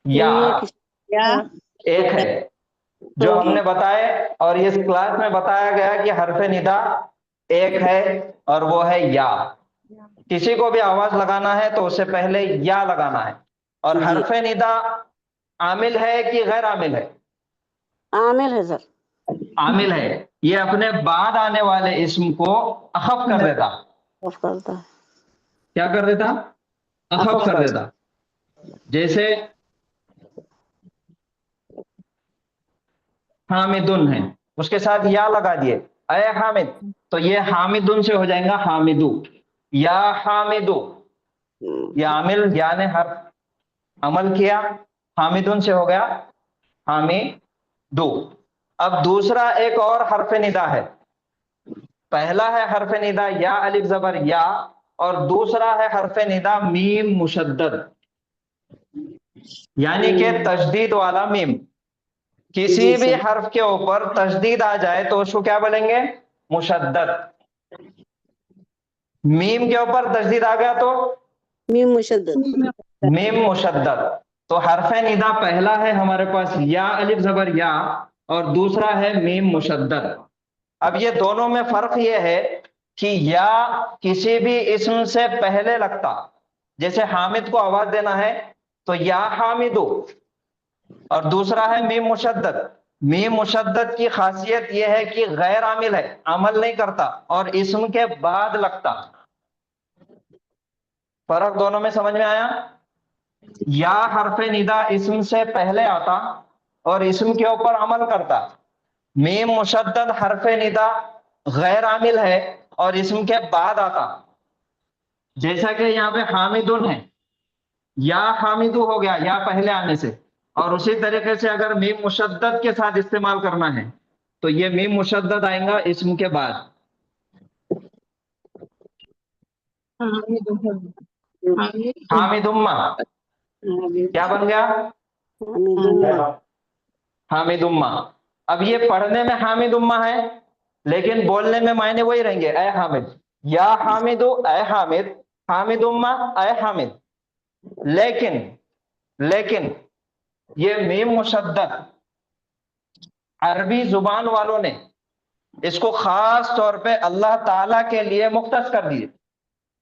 یا ایک ہے جو ہم نے بتائے، اور اس کلاس میں بتایا گیا کہ حرف ندا ایک ہے اور وہ ہے یا. کسی کو بھی آواز لگانا ہے تو اس سے پہلے یا لگانا ہے. اور حرف ندا عامل ہے کہ غیر عامل ہے؟ عامل ہے سر. عامل ہے، یہ اپنے بعد آنے والے اسم کو اخف کر دیتا. کیا کر دیتا؟ اخف کر دیتا. جیسے حامدن ہے، اس کے ساتھ یا لگا دیے، اے حامد، تو یہ حامدن سے ہو جائے گا حامدو. یا حامدو، یہ عامل یا نے حرف عمل کیا، حامدن سے ہو گیا حامدو. اب دوسرا ایک اور حرف ندا ہے. پہلا ہے حرف ندا یا الف زبر یا، اور دوسرا ہے حرف ندا میم مشدد، یعنی کہ تشدید والا میم. کسی بھی حرف کے اوپر تشدید آ جائے تو اس کو کیا بولیں گے؟ مشدد. میم کے اوپر تشدید آ گیا تو میم مشدد. میم مشدد. تو حرف ندا پہلا ہے ہمارے پاس یا الف زبر یا، اور دوسرا ہے میم مشدد. اب یہ دونوں میں فرق یہ ہے کہ یا کسی بھی اسم سے پہلے لگتا، جیسے حامد کو آواز دینا ہے تو یا حامدو، اور دوسرا ہے میم مشدد. میم مشدد کی خاصیت یہ ہے کہ غیر عامل ہے، عمل نہیں کرتا اور اسم کے بعد لگتا. فرق دونوں میں سمجھ میں آیا؟ یا حرف ندا اسم سے پہلے آتا اور اسم کے اوپر عمل کرتا. میم مشدد حرف ندا غیر عامل ہے اور اسم کے بعد آتا، جیسا کہ یہاں پہ حامدن ہے، یا حامدو ہو گیا یا پہلے آنے سے. اور اسی طریقے سے اگر میم مشدد کے ساتھ استعمال کرنا ہے تو یہ میم مشدد آئے گا اسم کے بعد. حامدما کیا بن گیا؟ حامدما. اب یہ پڑھنے میں حامدما ہے لیکن بولنے میں معنی وہی رہیں گے، اے حامد، یا حامدو اے حامد، حامدما اے حامد. لیکن یہ میم مشدد عربی زبان والوں نے اس کو خاص طور پہ اللہ تعالی کے لیے مختص کر دیے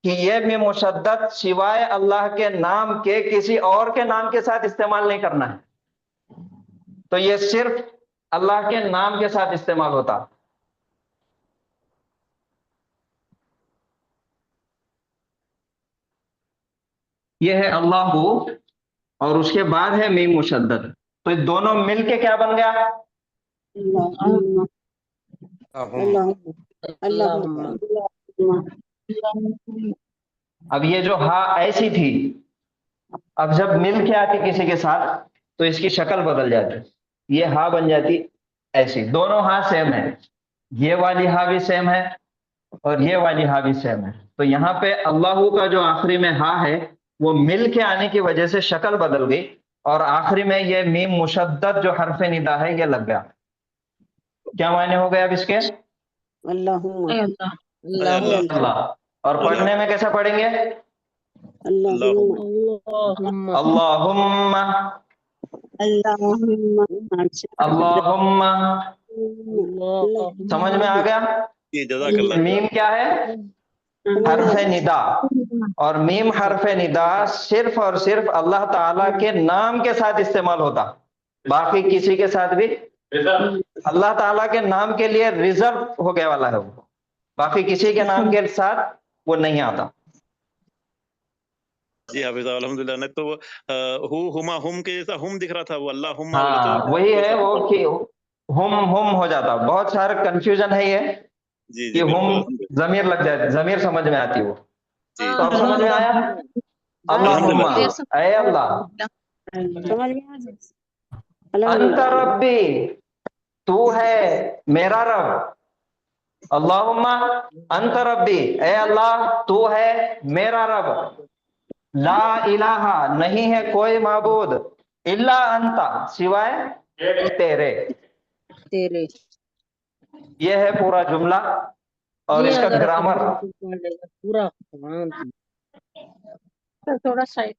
کہ یہ میم مشدد سوائے اللہ کے نام کے کسی اور کے نام کے ساتھ استعمال نہیں کرنا ہے. تو یہ صرف اللہ کے نام کے ساتھ استعمال ہوتا. یہ ہے اللہ اور اس کے بعد ہے میم مشدد. تو یہ دونوں مل کے کیا بن گیا؟ اب یہ جو ہا ایسی تھی، اب جب مل کے آتی کسی کے ساتھ تو اس کی شکل بدل جاتی، یہ ہا بن جاتی ایسی. دونوں ہا سیم ہے، یہ والی ہا بھی سیم ہے اور یہ والی ہا بھی سیم ہے. تو یہاں پہ اللہ کا جو آخری میں ہا ہے وہ مل کے آنے کی وجہ سے شکل بدل گئی، اور آخری میں یہ میم مشدد جو حرف ندا ہے یہ لگ گیا. کیا معنی ہو گیا اب اس کے؟ اللہم اللہ. اور پڑھنے میں کیسے پڑھیں گے؟ اللہم اللہم اللہم. سمجھ میں آ گیا؟ جی جزاک اللہ. میم کیا ہے؟ حرف ندا. اور میم حرف ندا صرف اور صرف اللہ تعالیٰ کے نام کے ساتھ استعمال ہوتا، باقی کسی کے ساتھ بھی اللہ تعالیٰ کے نام کے لیے ریزرو ہو گیا والا ہے وہ، باقی کسی کے نام کے ساتھ وہ نہیں آتا. جی حافظ صاحب الحمدللہ. نہیں تو ہما ہم کے جیسا ہم دکھ رہا تھا، وہ اللہ ہم ہاں وہی ہے وہ کہ ہم ہو جاتا. بہت سارا کنفیوژن ہے یہ جی کہ جی ہم بالکل. ضمیر لگ جاتی، ضمیر سمجھ میں آتی وہ. جی تو اب سمجھ میں آیا؟ اللہم اے اللہ، سمجھ میں انت ربی تو ہے میرا رب. اللہم انت ربی اے اللہ تو ہے میرا رب. لا الہ نہیں ہے کوئی معبود، الا انت سوائے تیرے. یہ ہے پورا جملہ اور اس کا گرامر. پورا تھوڑا سائڈ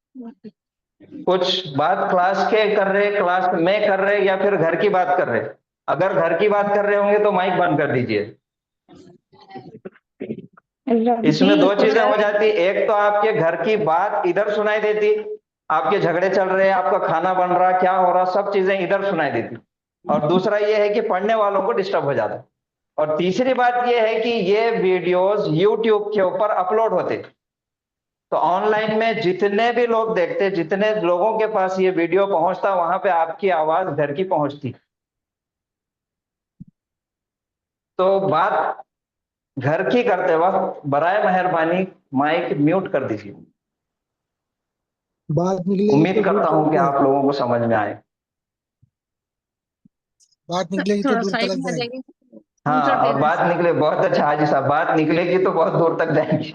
کچھ بات کلاس کے کر رہے، کلاس میں کر رہے، یا پھر گھر کی بات کر رہے. اگر گھر کی بات کر رہے ہوں گے تو مائک بند کر دیجئے. اس میں دو چیزیں ہو جاتی، ایک تو آپ کے گھر کی بات ادھر سنائی دیتی، آپ کے جھگڑے چل رہے، آپ کا کھانا بن رہا، کیا ہو رہا، سب چیزیں ادھر سنائی دیتی. اور دوسرا یہ ہے کہ پڑھنے والوں کو ڈسٹرب ہو جاتا. اور تیسری بات یہ ہے کہ یہ ویڈیوز یوٹیوب کے اوپر اپلوڈ ہوتے، تو آن لائن میں جتنے بھی لوگ دیکھتے، جتنے لوگوں کے پاس یہ ویڈیو پہنچتا، وہاں پہ آپ کی آواز گھر کی پہنچتی. تو بات گھر کی کرتے وقت برائے مہربانی مائک میوٹ کر دیجیے. بات نکلے امید کرتا ہوں کہ آپ لوگوں کو سمجھ میں آئے. بات نکلے گی تو دور تک جائے گی. ہاں اور بات نکلے، بہت اچھا حاجی صاحب، بات نکلے گی تو بہت دور تک جائیں گی.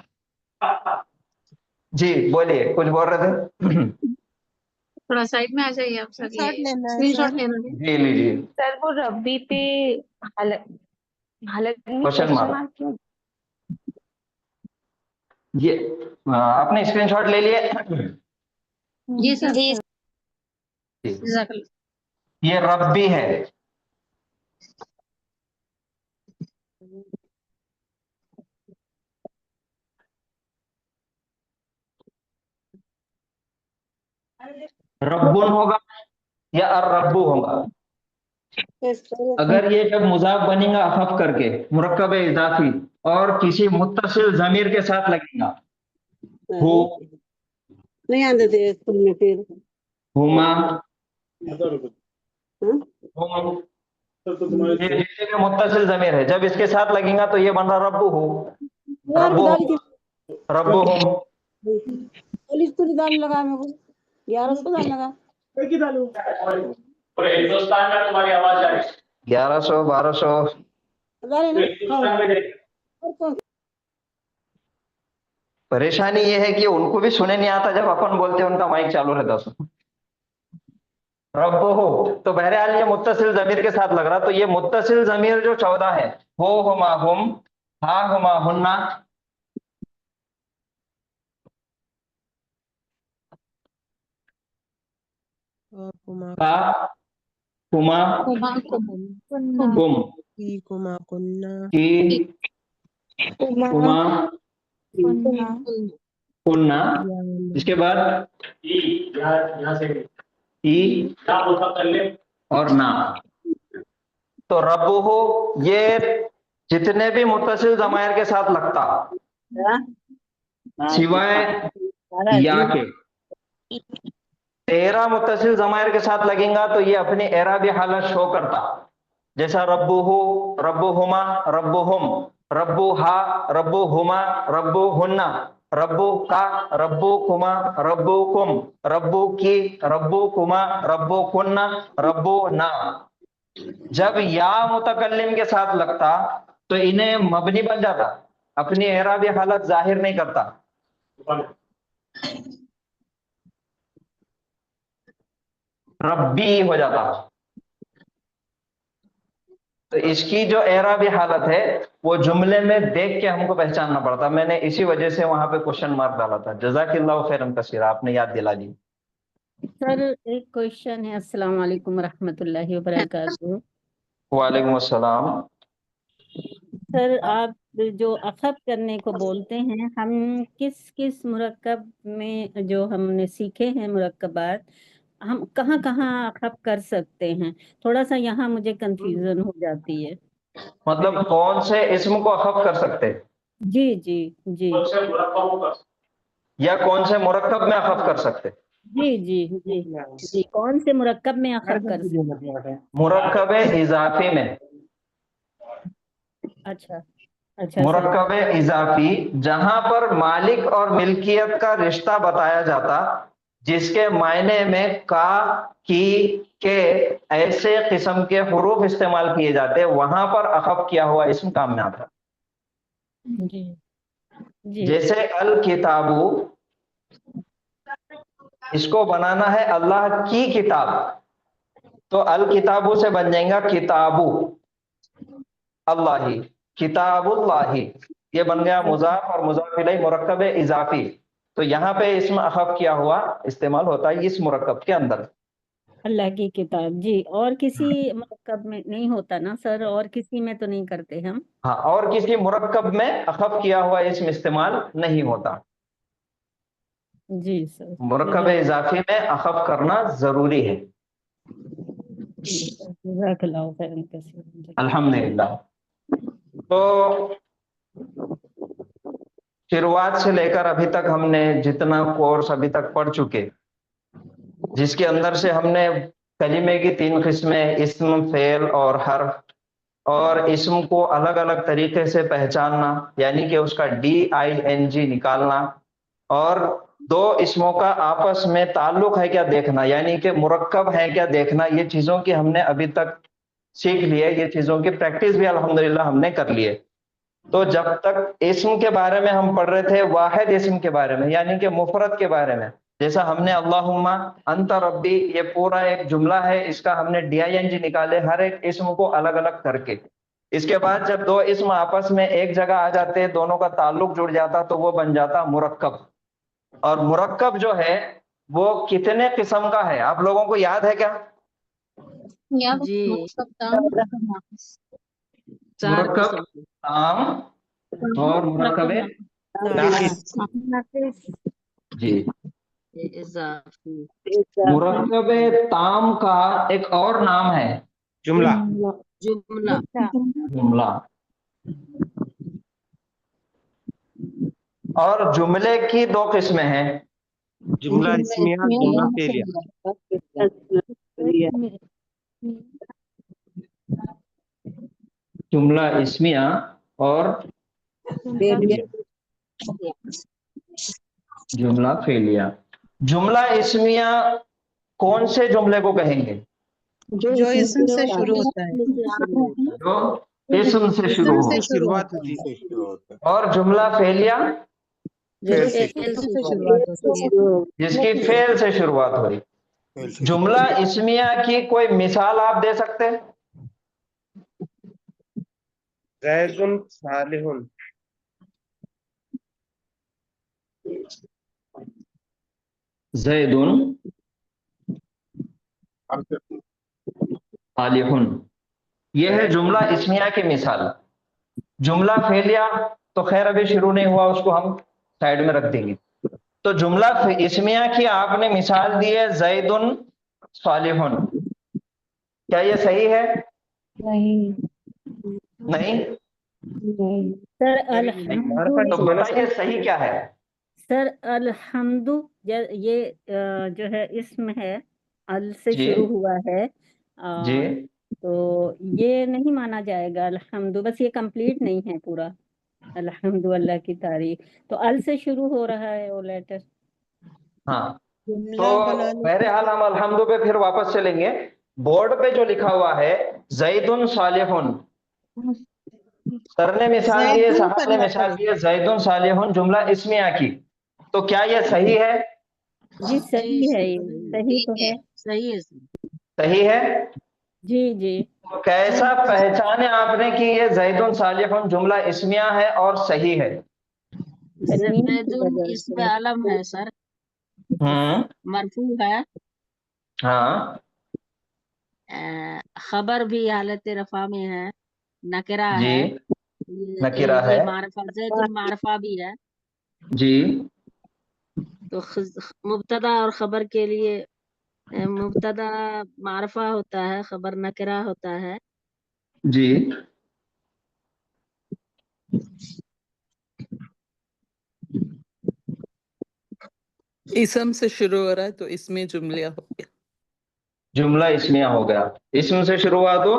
جی بولیے، کچھ بول رہے تھے. تھوڑا سائڈ میں آ جائیے آپ سر. اسکرین شاٹ لینا ہے. جی لیجیے. سر وہ ربی پہ حالت کوشچن مارک. کیوں؟ یہ آپ نے اسکرین شاٹ لے لیے؟ جی سر. جی جزاک اللہ. یہ ربی ہے. ربن ہوگا یا الربو ہوگا. اگر یہ جب مضاف بنے گا حف کر کے مرکب اضافی اور کسی متصل ضمیر کے ساتھ لگے گا، ہو نہیں آتے تھے اسکول میں پھر ہما یہ جتنے بھی متصل ضمیر ہے جب اس کے ساتھ لگیں گا تو یہ بن رہا ربو ہو، ربو ربو ہم. دال لگا میرے کو 1100 دال لگا. پورے ہندوستان میں تمہاری آواز آ رہی ہے. 1100 1200. پریشانی یہ ہے کہ ان کو بھی سنے نہیں آتا جب اپن بولتے ان کا مائک چالو رہتا. رب ہو تو بہرحال یہ متصل ضمیر کے ساتھ لگ رہا، تو یہ متصل ضمیر جو 14 ہے، ہو ہما ہم، ہا ہما ہننا، کا کما کم کی کما کننا. اس کے بعد یہاں سے ای کیا ہوتا پہلے اور نا. تو رب ہو یہ جتنے بھی متصل ضمائر کے ساتھ لگتا سوائے یا کے، 13 متصل ضمائر کے ساتھ لگیں گا تو یہ اپنی اعرابی حالت شو کرتا، جیسا رب ہو، رب ہما، رب ہم. रब्बुहा, रब्बुहुमा, रब्बुहुन्ना, रब्बुका, रब्बुकुमा, रब्बुकुम, रब्बुकी, रब्बुकुमा, रब्बुकुन्ना, रब्बुना। जब या मुतकल्लिम के साथ लगता तो इन्हें मबनी बन जाता, अपनी एराबी हालत जाहिर नहीं करता। रब्बी हो जाता। तो इसकी जो एराबी हालत है वो जुमले में देख के हमको पहचानना पड़ता। मैंने इसी वजह से वहां पे क्वेश्चन मार्क डाला था। जज़ाकिल्लाहु खैरन कसीरा, आपने याद दिला दी। सर एक क्वेश्चन है। अस्सलाम वालेकुम रहमतुल्लाहि व बरकातुहू। वालेकुम अस्सलाम। सर आप जो अखब करने को बोलते हैं, हम किस किस मुरक्कब में जो हमने सीखे हैं मुरक्कबात, हम कहाँ कहाँ अखब कर सकते हैं? थोड़ा सा यहाँ मुझे कंफ्यूजन हो जाती है। मतलब कौन से इस्म को अखफ कर सकते, जी जी जी या कौन से मुरक्कब में अखफ कर सकते? जी जी जी जी कौन से मुरक्कब में अखब कर सकते हैं? मुरक्कब इजाफी में। अच्छा अच्छा सर। मुरक्कब इजाफी जहां पर मालिक और मिल्कियत का रिश्ता बताया जाता, जिसके मायने में का, की, के ऐसे किस्म के हुरूफ इस्तेमाल किए जाते, वहां पर अखफ किया हुआ इसम काम में आता। जी जी जैसे अल किताबू, इसको बनाना है अल्लाह की किताब, तो अल किताबू से बन जाएगा किताबू अल्लाही, किताबुल्लाही। ये बन गया मुजाफ और मुजाफ इलैह मुरक्कब इजाफी। तो यहाँ पे इसमें अखफ किया हुआ इस्तेमाल होता है इस मुरक्कब के अंदर। अल्लाह की किताब। जी, और किसी मुरक्कब में नहीं होता ना सर? और किसी में तो नहीं करते हम? हाँ, और किसी मुरक्कब में अखफ किया हुआ इसम इस्तेमाल नहीं होता। जी सर। मुरक्कब इजाफी में अखफ करना जरूरी है। जज़ाकल्लाहु खैरन कसीरन। अल्हम्दुलिल्लाह। तो शुरुआत से लेकर अभी तक हमने जितना कोर्स अभी तक पढ़ चुके, जिसके अंदर से हमने कलिमे की 3 किस्में, इस्म, फेल और हर्फ, और इस्म को अलग अलग तरीके से पहचानना, यानी कि उसका DING निकालना, और 2 इस्मों का आपस में ताल्लुक है क्या देखना, यानी कि मुरक्कब है क्या देखना, ये चीजों की हमने अभी तक सीख ली है। ये चीजों की प्रैक्टिस भी अल्हम्दुलिल्लाह हमने कर ली है। तो जब तक इस्म के बारे में हम पढ़ रहे थे, वाहिद इस्म के बारे में, यानी कि मुफरद के बारे में, जैसा हमने अल्लाहुम्मा अंत रब्बी, ये पूरा एक जुमला है, इसका हमने DING निकाले हर एक इस्म को अलग अलग करके। इसके बाद जब 2 इस्म आपस में एक जगह आ जाते, दोनों का ताल्लुक जुड़ जाता, तो वो बन जाता मुरक्कब। और मुरक्कब जो है वो कितने किस्म का है, आप लोगों को याद है क्या? जी मुरक्कब ताम और मुरक्कब जी। इजाफी। मुरक्कब ताम का एक और नाम है जुमला। जुमला। जुमला। और जुमले की 2 किस्में हैं, जुमला इस्मिया, जुमला फेलिया। जुमला इस्मिया और जुमला फेलिया। जुमला इस्मिया कौन से जुमले को कहेंगे? जो इसम से शुरू होता है। जो इसम से शुरू हो। शुरुआत होती है। और जुमला फेलिया जिसकी फेल से शुरुआत हो रही। जुमला इस्मिया की कोई मिसाल आप दे सकते हैं? ज़ैदुन सालिहुन। ज़ैदुन सालिहुन, यह है जुमला इस्मिया की मिसाल। जुमला फेलिया तो खैर अभी शुरू नहीं हुआ, उसको हम साइड में रख देंगे। तो जुमला इस्मिया की आपने मिसाल दी है ज़ैदुन सालिहुन, क्या ये सही है? नहीं नहीं सर। तो बताइए सही क्या है? सर अल्हम्दु, ये जो है इसम है, अल से जी। शुरू हुआ है। जी। तो ये नहीं माना जाएगा अल्हम्दु, बस ये कंप्लीट नहीं है पूरा। अल्हम्दु अल्लाह की तारीफ, तो अल से शुरू हो रहा है वो लेटर। हाँ, जुमला तो बनाने बहरहाल हम अल्हम्दु पे फिर वापस चलेंगे। बोर्ड पे जो लिखा हुआ है जैदुन सालिहुन, सर ने मिसाल दी है, जैदुन साहब ने करना मिसाल दी पड़ेगा। है जैदुन सालिहुन जुमला इस्मिया की, तो क्या ये सही है? जी सही है, ये सही तो है। सही है। सही है। जी जी तो कैसा पहचाने आपने कि ये जैदुन सालिहुन जुमला इस्मिया है और सही है? तन्वीन की वजह इसमें से। आलम है सर, मरफू है, हाँ खबर भी हालत रफा में है, नकरा जी, है, नकीरा है ये मारफा जैदुल मारफा भी है। जी। तो मुब्तदा और खबर के लिए मुब्तदा मारफा होता है, खबर नकरा होता है। जी इसम से शुरू हो रहा है तो इसमें जुमलिया हो गया। जुमला इस्मिया हो गया, इसम से शुरुआत हो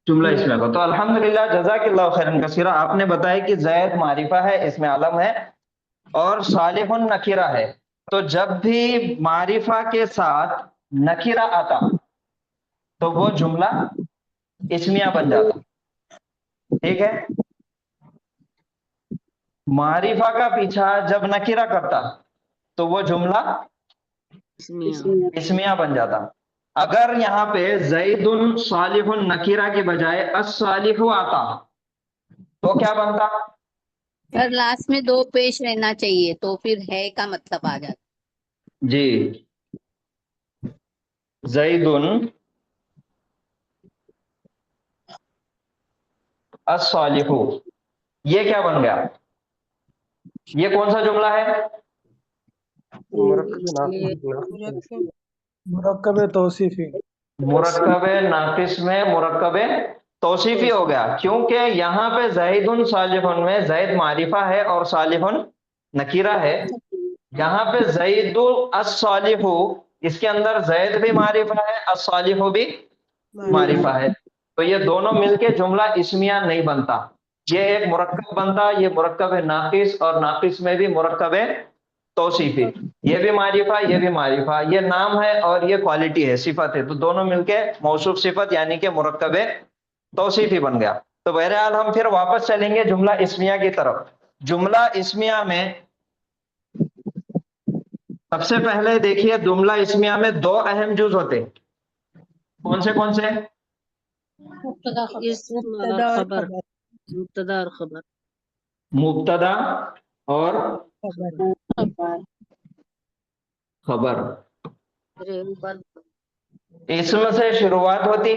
जुमला इस्मिया को। तो अल्हम्दुलिल्लाह जज़ाकल्लाहु खैरन कसीरा, आपने बताया कि जैद मारिफा है, इसमें आलम है और सालिहुन नकीरा है। तो जब भी मारिफा के साथ नकीरा आता तो वो जुमला इस्मिया बन जाता। ठीक है, मारिफा का पीछा जब नकीरा करता तो वो जुमला इस्मिया बन जाता। अगर यहाँ पे जैदुन सालिहुन नकीरा के बजाय अस्सालिहु आता तो क्या बनता? सर लास्ट में दो पेश रहना चाहिए, तो फिर है का मतलब आ जाता। जी, जैदुन अस्सालिहु, ये क्या बन गया? ये कौन सा जुमला है? मुरक्कब तौसीफी। मुरक्कब नाकिस में मुरक्कब तौसीफी हो गया, क्योंकि यहाँ पे जैदुन सालिहुन में जैद मारिफा है और सालिहुन नकीरा है। यहाँ पे जैदु अस्सालिहु, इसके अंदर जैद भी मारिफा है, अस्सालिहु भी मारिफा है, तो ये दोनों मिलके जुमला इस्मिया नहीं बनता। ये एक मुरक्कब बनता, ये मुरक्कब नाकिस, और नाकिस में भी मुरक्कब तौसीफी, ये भी मारिफा ये भी मारिफा, ये नाम है और ये क्वालिटी है, सिफत है, तो दोनों मिलके मौसूफ सिफत यानी कि मुरक्कब तौसीफी बन गया। तो बहरहाल हम फिर वापस चलेंगे जुमला इस्मिया की तरफ। जुमला इस्मिया में सबसे पहले देखिए, जुमला इस्मिया में दो अहम जुज होते हैं। कौन से कौन से? मुब्तदा और खबर। मुब्तदा और खबर। मुब्तदा और खबर। इसम से शुरुआत होती,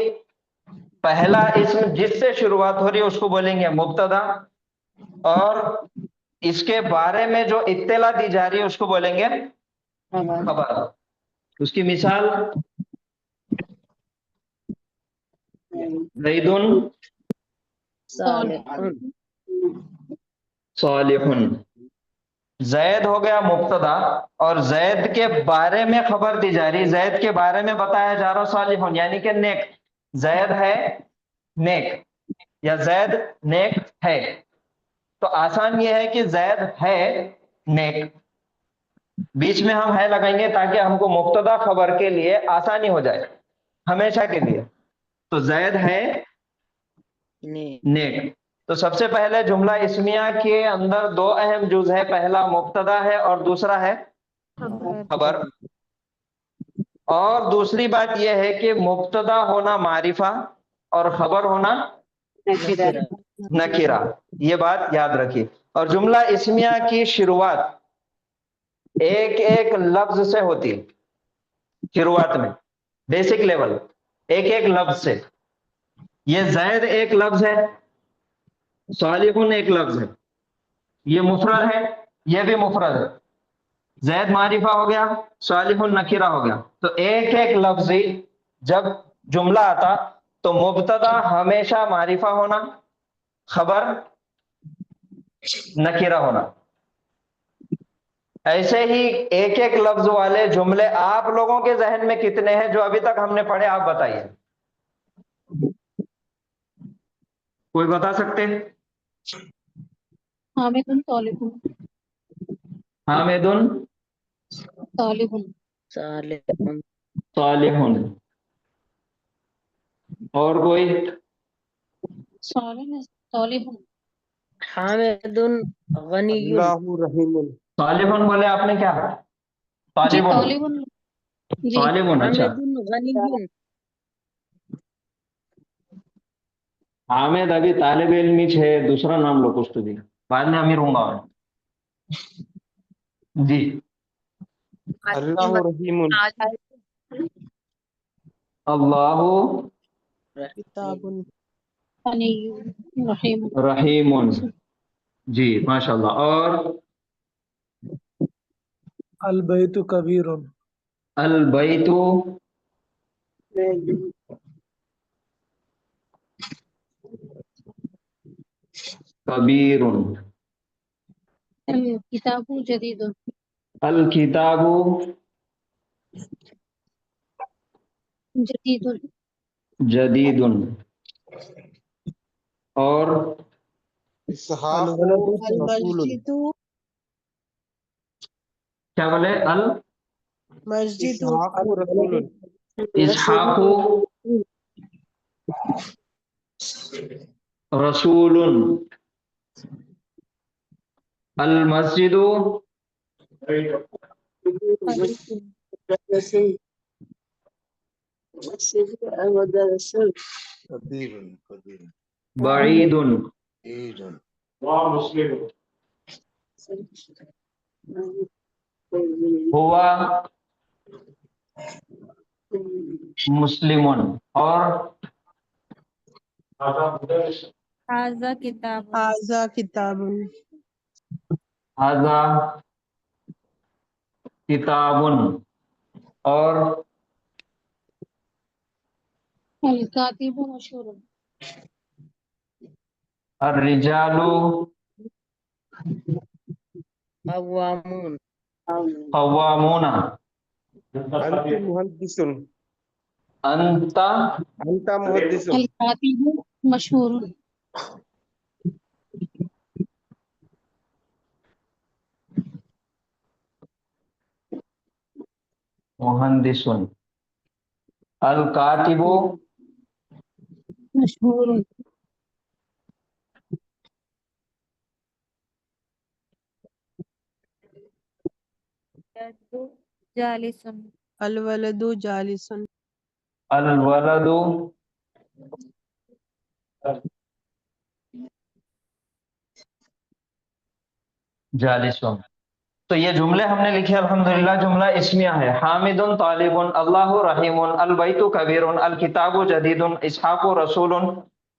पहला इसम जिससे शुरुआत हो रही है उसको बोलेंगे मुब्तदा, और इसके बारे में जो इत्तला दी जा रही है उसको बोलेंगे खबर। उसकी मिसाल जैदुन सालिहुन, जैद हो गया मुब्तदा और जैद के बारे में खबर दी जा रही, जैद के बारे में बताया जा रहा सालिहुन यानी कि नेक, जैद है नेक या जैद नेक है। तो आसान ये है कि जैद है नेक, बीच में हम है लगाएंगे ताकि हमको मुब्तदा खबर के लिए आसानी हो जाए हमेशा के लिए। तो जैद है नेक। तो सबसे पहले जुमला इस्मिया के अंदर दो अहम जुज है, पहला मुब्तदा है और दूसरा है खबर। और दूसरी बात यह है कि मुब्तदा होना मारिफा और खबर होना नकीरा, ये बात याद रखिए। और जुमला इस्मिया की शुरुआत एक एक लफ्ज से होती है, शुरुआत में बेसिक लेवल एक एक लफ्ज से। ये जैद एक लफ्ज है, सालिहुन एक लफ्ज है, ये मुफरद है ये भी मुफरद है। जैद मारिफा हो गया, सालिहुन नकीरा हो गया। तो एक एक लफ्ज जब जुमला आता तो मुब्तदा हमेशा मारिफा होना, खबर नकीरा होना। ऐसे ही एक एक लफ्ज वाले जुमले आप लोगों के जहन में कितने हैं जो अभी तक हमने पढ़े, आप बताइए। कोई बता सकते हैं? हामिदुन तालिबुन हामिदुन तालिबुन सालिहुन। और कोई? सालिह तालिबुन हामिदुन गनियुन अल्लाहु रहीमुन। सालिहुन बोले आपने क्या? जी तालिबुन। तालिबुन जी तालिबुन, अच्छा। हामिदुन गनियुन हामिद अभी तालिब इल्मी है, दूसरा नाम लो कुछ तो भी, बाद में अमीर होऊंगा मैं। जी। अल्लाहु रहीमुन। अल्लाहु किताबुन गनियुन रहीम रहीमुन। जी माशाल्लाह। और अल बैतु कबीरुन अल बैतु कबीरुन। किताबु जदीदुन अल किताबु जदीदुन जदीदुन। और इसहाक़ु अल रसूलुन। मस्जिदु क्या बोले? अल मस्जिदु इसहाक़ु रसूलुन। इसहाक़ु रसूलुन। अल मस्जिदु कबीरुन कबीरुन बईदुन। ईदुन हुआ मुस्लिमुन। और हाजा किताब हाजा किताबुन हाजा किताबुन। और अल कातिबु मशहूरुन अर्रिजालु कव्वामुन कव्वामुना। अंतु मुहद्दिसुन। अंता अंता मुहद्दिसुन। अल कातिबु मशहूरुन मुहंदिसुन। अल कातिबु मशहूरुन जालिसुन अल वलदु जालिसुन अल वलदु जालिसुन। तो ये जुमले हमने लिखे अल्हम्दुलिल्लाह। जुमला इस्मिया है। हामिदुन तालिबुन अल्लाहु रहीमुन अल बैतु कबीरुन अल किताबु जदीदुन इसहाक़ु रसूलुन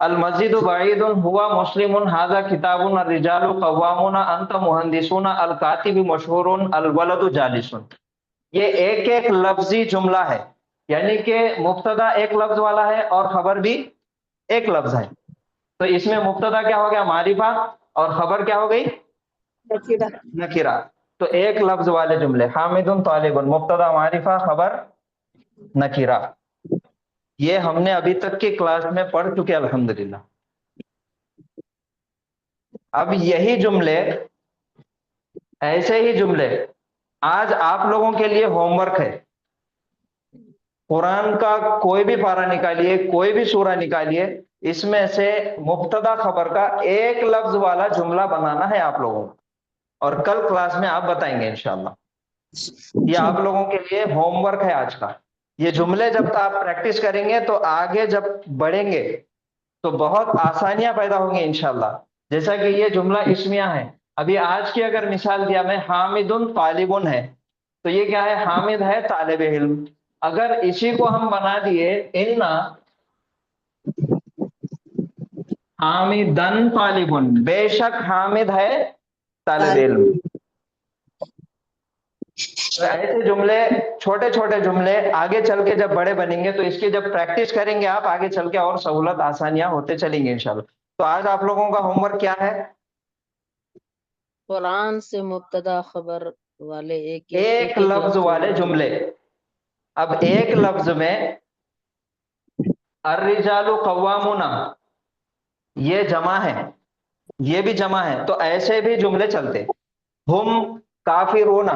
अल मस्जिदु बईदुन हुआ मुस्लिमुन हाजा किताबुन अर्रिजालु कव्वामुना अंत मुहंदिसुन अल कातिबु मशहूरुन अल वलदु जालिसुन। ये एक एक लफ्जी जुमला है, यानी कि मुब्तदा एक लफ्ज वाला है और खबर भी एक लफ्ज है। तो इसमें मुब्तदा क्या हो गया? मारिफा। और खबर क्या हो गई? नकीरा। तो एक लफ्ज वाले जुमले हामिदुन तालिबुन, मुब्तदा मारिफा, खबर नकीरा। ये हमने अभी तक की क्लास में पढ़ चुके अल्हम्दुलिल्लाह। अब यही जुमले, ऐसे ही जुमले आज आप लोगों के लिए होमवर्क है। कुरान का कोई भी पारा निकालिए, कोई भी सूरा निकालिए, इसमें से मुब्तदा खबर का एक लफ्ज वाला जुमला बनाना है आप लोगों को, और कल क्लास में आप बताएंगे इंशाल्लाह। ये आप लोगों के लिए होमवर्क है आज का। ये जुमले जब तक आप प्रैक्टिस करेंगे तो आगे जब बढ़ेंगे तो बहुत आसानियां पैदा होंगी इंशाल्लाह। जैसा कि ये जुमला इस्मिया है, अभी आज की अगर मिसाल दिया मैं, हामिदुन तालिबुन है, तो ये क्या है? हामिद है तालिब इल्म। अगर इसी को हम बना दिए इन्ना हामिदन तालिबुन, बेशक हामिद है तालिब इल्म। तो ऐसे जुमले, छोटे छोटे जुमले आगे चल के जब बड़े बनेंगे तो इसकी जब प्रैक्टिस करेंगे आप, आगे चल के और सहूलत आसानियां होते चलेंगे इंशाल्लाह। तो आज आप लोगों का होमवर्क क्या है? कुरान से मुब्तदा खबर वाले एक लफ्ज वाले जुमले। अब एक लफ्ज में अर्रिजालु कव्वामुना, یہ جمع ہے، یہ بھی جمع ہے، تو ایسے بھی جملے چلتے. ہم کافرون،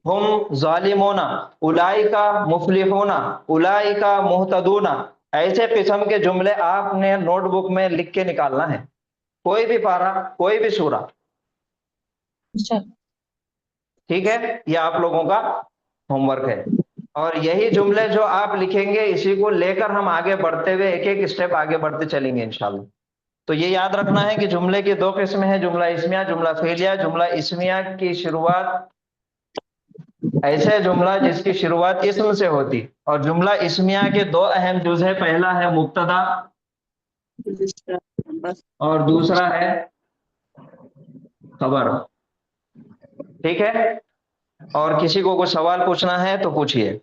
ہم ظالمون، اولئک مفلحون، اولئک مہتدون. ایسے قسم کے جملے آپ نے نوٹ بک میں لکھ کے نکالنا ہے، کوئی بھی پارا، کوئی بھی سورہ. ٹھیک ہے، یہ آپ لوگوں کا ہوم ورک ہے. اور یہی جملے جو آپ لکھیں گے اسی کو لے کر ہم آگے بڑھتے ہوئے ایک ایک اسٹیپ آگے بڑھتے چلیں گے انشاءاللہ. تو یہ یاد رکھنا ہے کہ جملے کی دو قسمیں ہیں، جملہ اسمیہ، جملہ فعلیہ. جملہ اسمیہ کی شروعات ایسے جملہ جس کی شروعات اسم سے ہوتی، اور جملہ اسمیہ کے دو اہم جز ہے، پہلا ہے مبتدا اور دوسرا ہے خبر. ٹھیک ہے، اور کسی کو کوئی سوال پوچھنا ہے تو پوچھئے.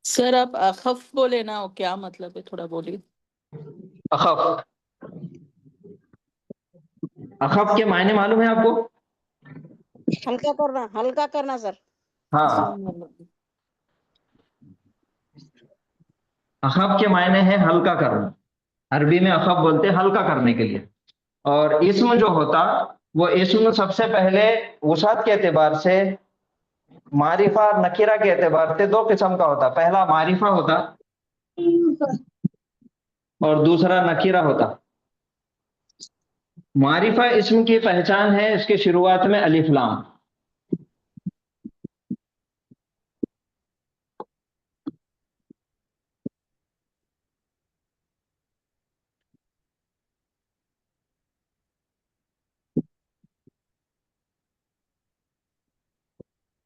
سر آپ اخف بولے نا، وہ کیا مطلب ہے تھوڑا بولیے. اخف، اخف کے معنی معلوم ہے آپ کو؟ ہلکا کرنا سر. ہاں، اخف کے معنی ہے ہلکا کرنا. عربی میں اخف بولتے ہیں ہلکا کرنے کے لیے. اور اسم جو ہوتا وہ اسم سب سے پہلے وسعت کے اعتبار سے، معرفہ اور نکرہ کے اعتبار سے دو قسم کا ہوتا. پہلا معرفہ ہوتا اور دوسرا نکرہ ہوتا. معرفہ اسم کی پہچان ہے اس کے شروعات میں الف لام.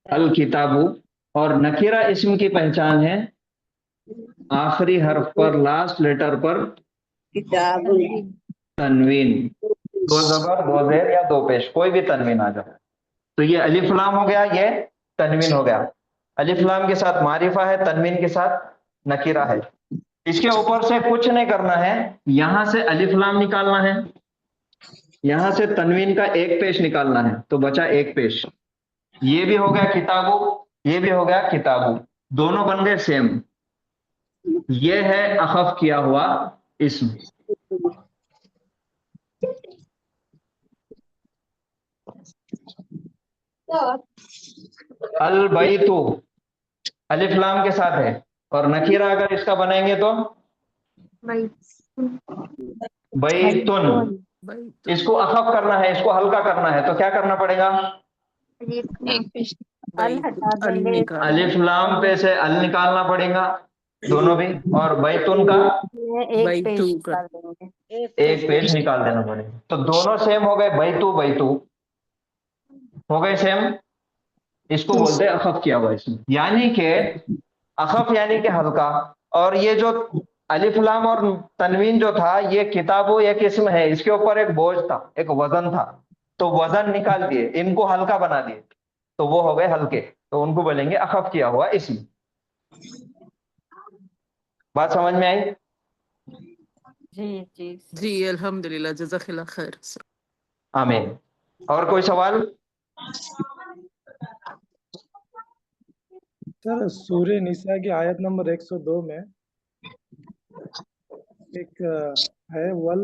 الکتاب. اور نکرہ اسم کی پہچان ہے آخری حرف پر، لاسٹ لیٹر پر کتاب تنوین، دو زبر، دو زیر یا دو پیش، کوئی بھی تنوین آ جائے. تو یہ الف لام ہو گیا، یہ تنوین ہو گیا. الف لام کے ساتھ معرفہ ہے، تنوین کے ساتھ نکرہ ہے. اس کے اوپر سے کچھ نہیں کرنا ہے، یہاں سے الف لام نکالنا ہے، یہاں سے تنوین کا ایک پیش نکالنا ہے، تو بچا ایک پیش. یہ بھی ہو گیا کتابو، یہ بھی ہو گیا کتابو، دونوں بن گئے سیم. یہ ہے اخف کیا ہوا اسم. البیتو الف لام کے ساتھ ہے، اور نکیرہ اگر اس کا بنائیں گے تو بیتن. اس کو اخف کرنا ہے، اس کو ہلکا کرنا ہے، تو کیا کرنا پڑے گا؟ ال ہٹا دیں گے. الف لام پہ سے ال نکالنا پڑے گا، دونوں بھی. اور بیتن کا ایک پیش کر دیں گے. ایک پیش نکال دینا پڑے گا. تو دونوں سیم ہو گئے، بیتو بیتو ہو گئے سیم. اس کو بولتے ہیں اخف کیا ہوا اسم. یعنی کہ اخف یعنی کہ ہلکا. اور یہ جو الف لام اور تنوین جو تھا، یہ کتابوں ایک اسم ہے، اس کے اوپر ایک بوجھ تھا، ایک وزن تھا، تو وزن نکال دیے، ان کو ہلکا بنا دیے، تو وہ ہو گئے ہلکے، تو ان کو بولیں گے اخف کیا ہوا اسم. بات سمجھ میں آئی؟ جی جی جی الحمدللہ، جزاک اللہ خیر. آمین. اور کوئی سوال؟ سر سورہ نساء کی آیت نمبر 102 میں ایک ہے ول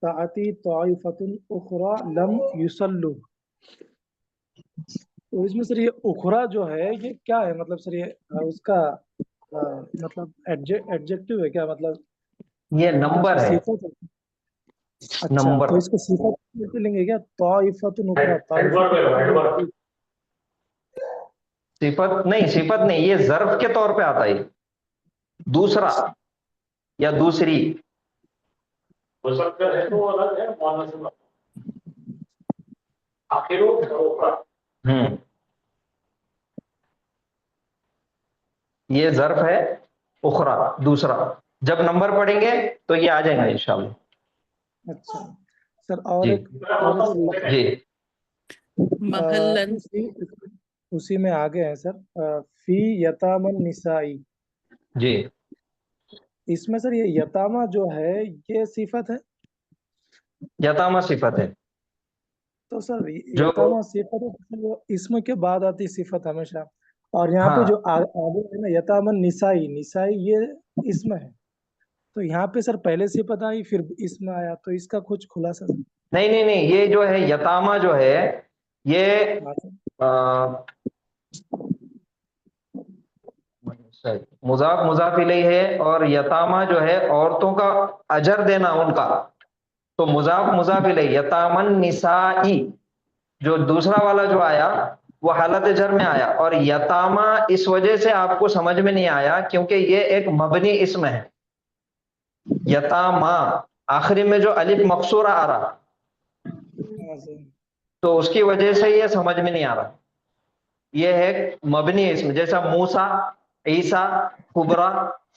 تأتی طائفۃ اخری لم یصلوا. تو اس میں سر یہ اخرا جو ہے یہ کیا ہے؟ مطلب سر یہ اس کا مطلب ایڈجیکٹو ہے کیا؟ مطلب یہ نمبر ہے، صفت ہے. اچھا، نمبر. تو اس کو صفت لیں گے کیا؟ طائفۃ اخری، طائفۃ صفت نہیں، صفت نہیں، یہ ظرف کے طور پہ آتا ہے، دوسرا یا دوسری. مذکر ہے تو الگ ہے، مؤنث ہے. آخروں یہ ظرف ہے، اخرا دوسرا. جب نمبر پڑھیں گے تو یہ آ جائیں گے انشاءاللہ. اچھا سر، اور جی ایک جی محلن. اسی میں آگے ہیں سر، فی یتام النسائی. جی. اس میں سر یہ یتامہ جو ہے یہ صفت ہے؟ یتامہ صفت ہے. تو سر جو یتامہ صفت ہے، وہ اسم کے بعد آتی صفت ہمیشہ. اور یہاں پہ ہاں، جو آگے ہے نا یتام النسائی، نسائی، یہ इसम है, तो यहाँ पे सर पहले से पता ही फिर इसमें आया, तो इसका कुछ खुलासा सर? नहीं नहीं नहीं, ये जो है यतामा जो है ये हाँ सर। मुजाफ मुजाफ इलैहि है, और यतामा जो है औरतों का अजर देना उनका, तो मुजाफ मुजाफ इलैहि यतामन निसाई, जो दूसरा वाला जो आया वो हालत जर में आया, और यतामा इस वजह से आपको समझ में नहीं आया क्योंकि ये एक मबनी इस्म है। यतामा आखिरी में जो अलिफ मकसूरा आ रहा, हाँ सर। तो उसकी वजह से ये समझ में नहीं आ रहा। ये है मबनी इस्म, जैसा मूसा, ईसा, कुबरा,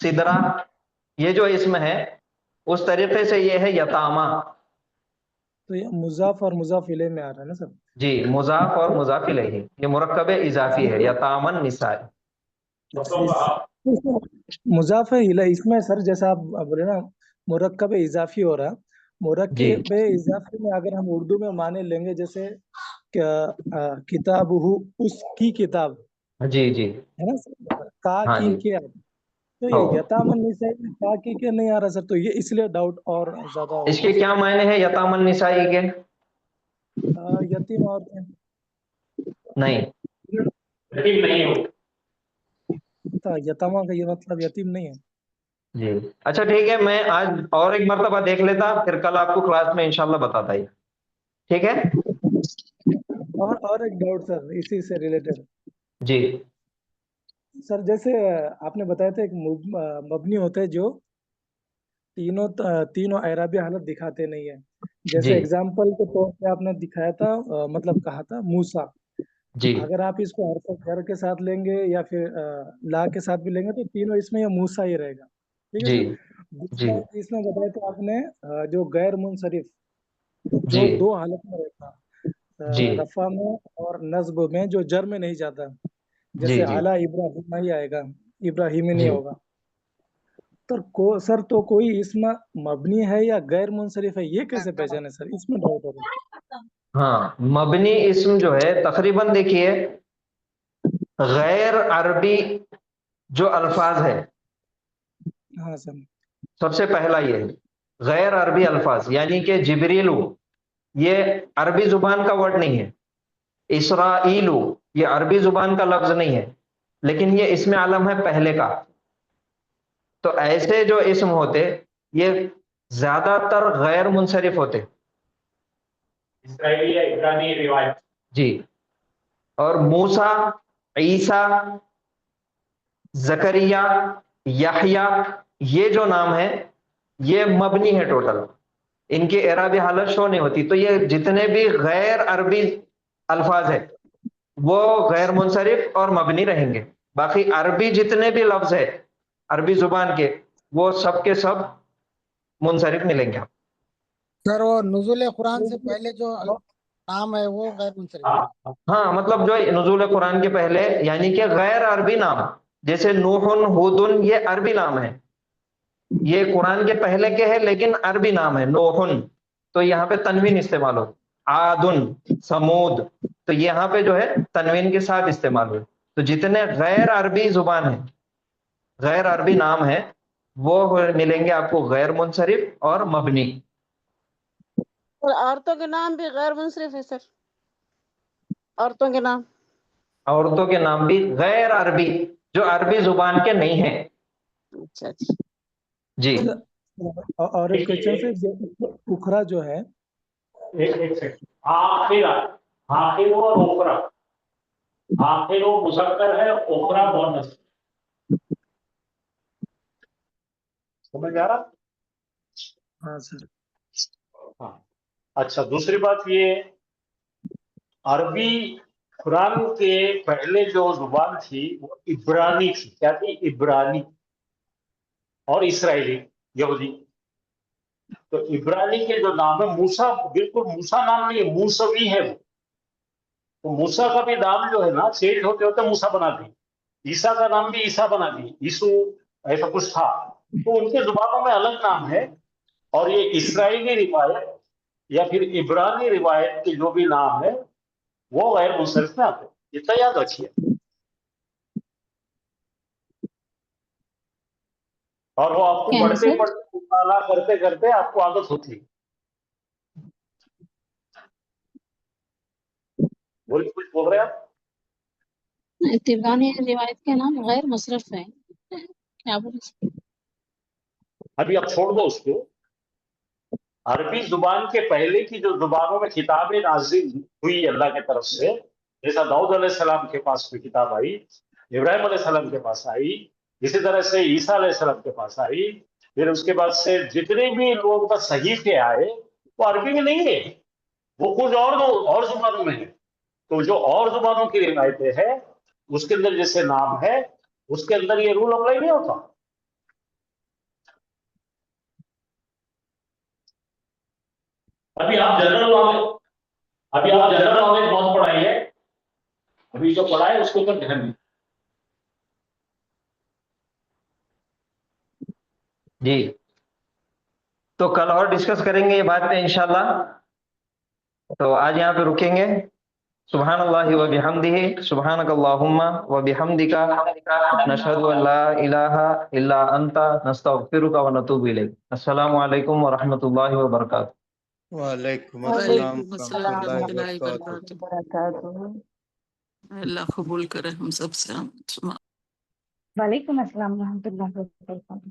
सिदरा, ये जो इस्म है उस तरीके से ये है यतामा। तो ये मुजाफ और मुजाफ इलैहि में आ रहा है ना सर? जी, मुजाफ और मुजाफ इलैहि, ये मुरक्कब इजाफी है, यतामन निसाई। मुजाफ इलैहि इसमें सर जैसा आप बोले ना मुरक्कब इजाफी हो रहा, मुरक्कब इजाफी में अगर हम उर्दू में माने लेंगे जैसे किताब उसकी किताब, जी जी है ना सर, का हाँ की जी। के, तो ये यतामन निसाई में का की के नहीं आ रहा सर, तो ये इसलिए डाउट और ज्यादा हो इसके क्या मायने हैं यतामन निसाई के? यतीम और नहीं, यतीम नहीं हो। यतामा का ये मतलब यतीम नहीं है। जी अच्छा ठीक है, मैं आज और एक मर्तबा देख लेता, फिर कल आपको क्लास में इंशाल्लाह बताता ही, ठीक है? और एक डाउट सर इसी से रिलेटेड। जी सर जैसे आपने बताया था एक मबनी होते हैं जो तीनों एराबी हालत दिखाते नहीं है, जैसे जी एग्जाम्पल के तौर पे आपने दिखाया था, मतलब कहा था मूसा, जी अगर आप इसको हरफ जर के साथ लेंगे या फिर ला के साथ भी लेंगे तो तीनों इसमें ये मूसा ही रहेगा, ठीक है जी सर। जी दूसरा इसमें बताया था आपने जो गैर मुनसरिफ जी जो दो हालत में रहता, जी रफा में और नस्ब में, जो जर में नहीं जाता, जी जैसे जी आला इब्राहिम ही आएगा, इब्राहिमी नहीं जी होगा। सर तो कोई इसमें मबनी है या गैर मुनसरिफ है, ये कैसे पहचाने सर, इसमें डाउट हो रहा है। हाँ, मबनी इस्म जो है तकरीबन देखिए गैर अरबी जो अल्फाज है, हाँ सर। सबसे पहला ये है गैर अरबी अल्फाज, यानी कि जिब्रीलु ये अरबी जुबान का वर्ड नहीं है, इसराइलु ये अरबी जुबान का लफ्ज नहीं है, लेकिन ये इसमें आलम है पहले का। तो ऐसे जो इस्म होते ये ज्यादातर गैर मुनसरिफ होते। इसराइली या इब्रानी रिवायत। जी, और मूसा, ईसा, जकरिया, यहया, ये जो नाम है ये मबनी है टोटल, इनकी एराबी हालत शो नहीं होती। तो ये जितने भी गैर अरबी अल्फाज है वो गैर मुनसरिफ और मबनी रहेंगे। बाकी अरबी जितने भी लफ्ज है अरबी जुबान के, वो सब के सब मुनसरिफ मिलेंगे। सर वो नुज़ुल कुरान से पहले जो नाम है वो गैर मुनसरिफ है। हाँ, मतलब जो नुज़ुल कुरान के पहले यानी कि गैर अरबी नाम, जैसे नूहुन, हुदुन, ये अरबी नाम है, ये कुरान के पहले के है लेकिन अरबी नाम है नूहुन, तो यहाँ पे तनवीन इस्तेमाल हो। आदुन, समूद, तो यहाँ पे जो है तनवीन के साथ इस्तेमाल हो। तो जितने गैर अरबी जुबान है, गैर अरबी नाम है, वो मिलेंगे आपको गैर मुनसरिफ और मबनी। और औरतों के नाम भी गैर मुनसरिफ है सर, औरतों के नाम, औरतों के नाम भी गैर अरबी, जो अरबी जुबान के नहीं है। अच्छा अच्छा जी और एक क्वेश्चन से जो उखरा जो है, एक सेकंड, आखिर और ओखरा, आखिर वो मुज़क्कर है, ओखरा मुअन्नस। समझ आ रहा? हाँ सर। हाँ अच्छा, दूसरी बात ये, अरबी कुरान के पहले जो जुबान थी वो इब्रानी थी। क्या थी? इब्रानी और इसराइली, यहूदी। तो इब्रानी के जो नाम है मूसा, बिल्कुल मूसा नाम नहीं है, मूसवी है वो। तो मूसा का भी नाम जो है ना चेंज होते होते मूसा बना दी। ईसा का नाम भी ईसा बना दी, यीशु ऐसा कुछ था। तो उनके जुबानों में अलग नाम है, और ये इसराइली रिवायत या फिर इब्रानी रिवायत के जो भी नाम है वो गैर मुनसरिफ में आते हैं, इतना याद रखिए। اور وہ آپ کو کیا ہے پڑھتے سر؟ پڑھتے مطالعہ کرتے کرتے آپ کو عادت ہوتی ہے. کچھ بول رہے ہیں آپ؟ تبرانی روایت کے نام غیر مصرف ہے، کیا بولے؟ ابھی آپ چھوڑ دو اس کو. عربی زبان کے پہلے کی جو زبانوں میں کتابیں نازل ہوئی اللہ کی طرف سے، جیسا داؤد علیہ السلام کے پاس کوئی کتاب آئی، ابراہیم علیہ السلام کے پاس آئی، اسی طرح سے عیسیٰ علیہ السلام کے پاس آئی، پھر اس کے بعد سے جتنے بھی لوگوں کا صحیفے آئے وہ عربی میں نہیں ہے، وہ کچھ اور زبانوں میں ہے. تو جو اور زبانوں کی روایتیں ہیں اس کے اندر جیسے نام ہے اس کے اندر یہ رول اپلائی نہیں ہوتا. ابھی آپ جنرل نالج بہت پڑھائی ہے، ابھی جو پڑھا ہے اس کے اوپر دھیان دیں. جی تو کل اور ڈسکس کریں گے یہ بات پہ انشاءاللہ. تو آج یہاں پہ رکیں گے. سبحان اللہ و بحمدہ، سبحانک اللہم و بحمدک، نشہد ان لا الہ الا انت، نستغفرک و نتوب الیک. السلام علیکم و رحمۃ اللہ وبرکاتہ. وعلیکم السلام وعلیکم ورحمۃ السلام اللہ ورحمۃ اللہ وبرکاتہ. وبرکاتہ. اللہ قبول کرے ہم سب سے. وعلیکم السلام ورحمۃ اللہ وبرکاتہ.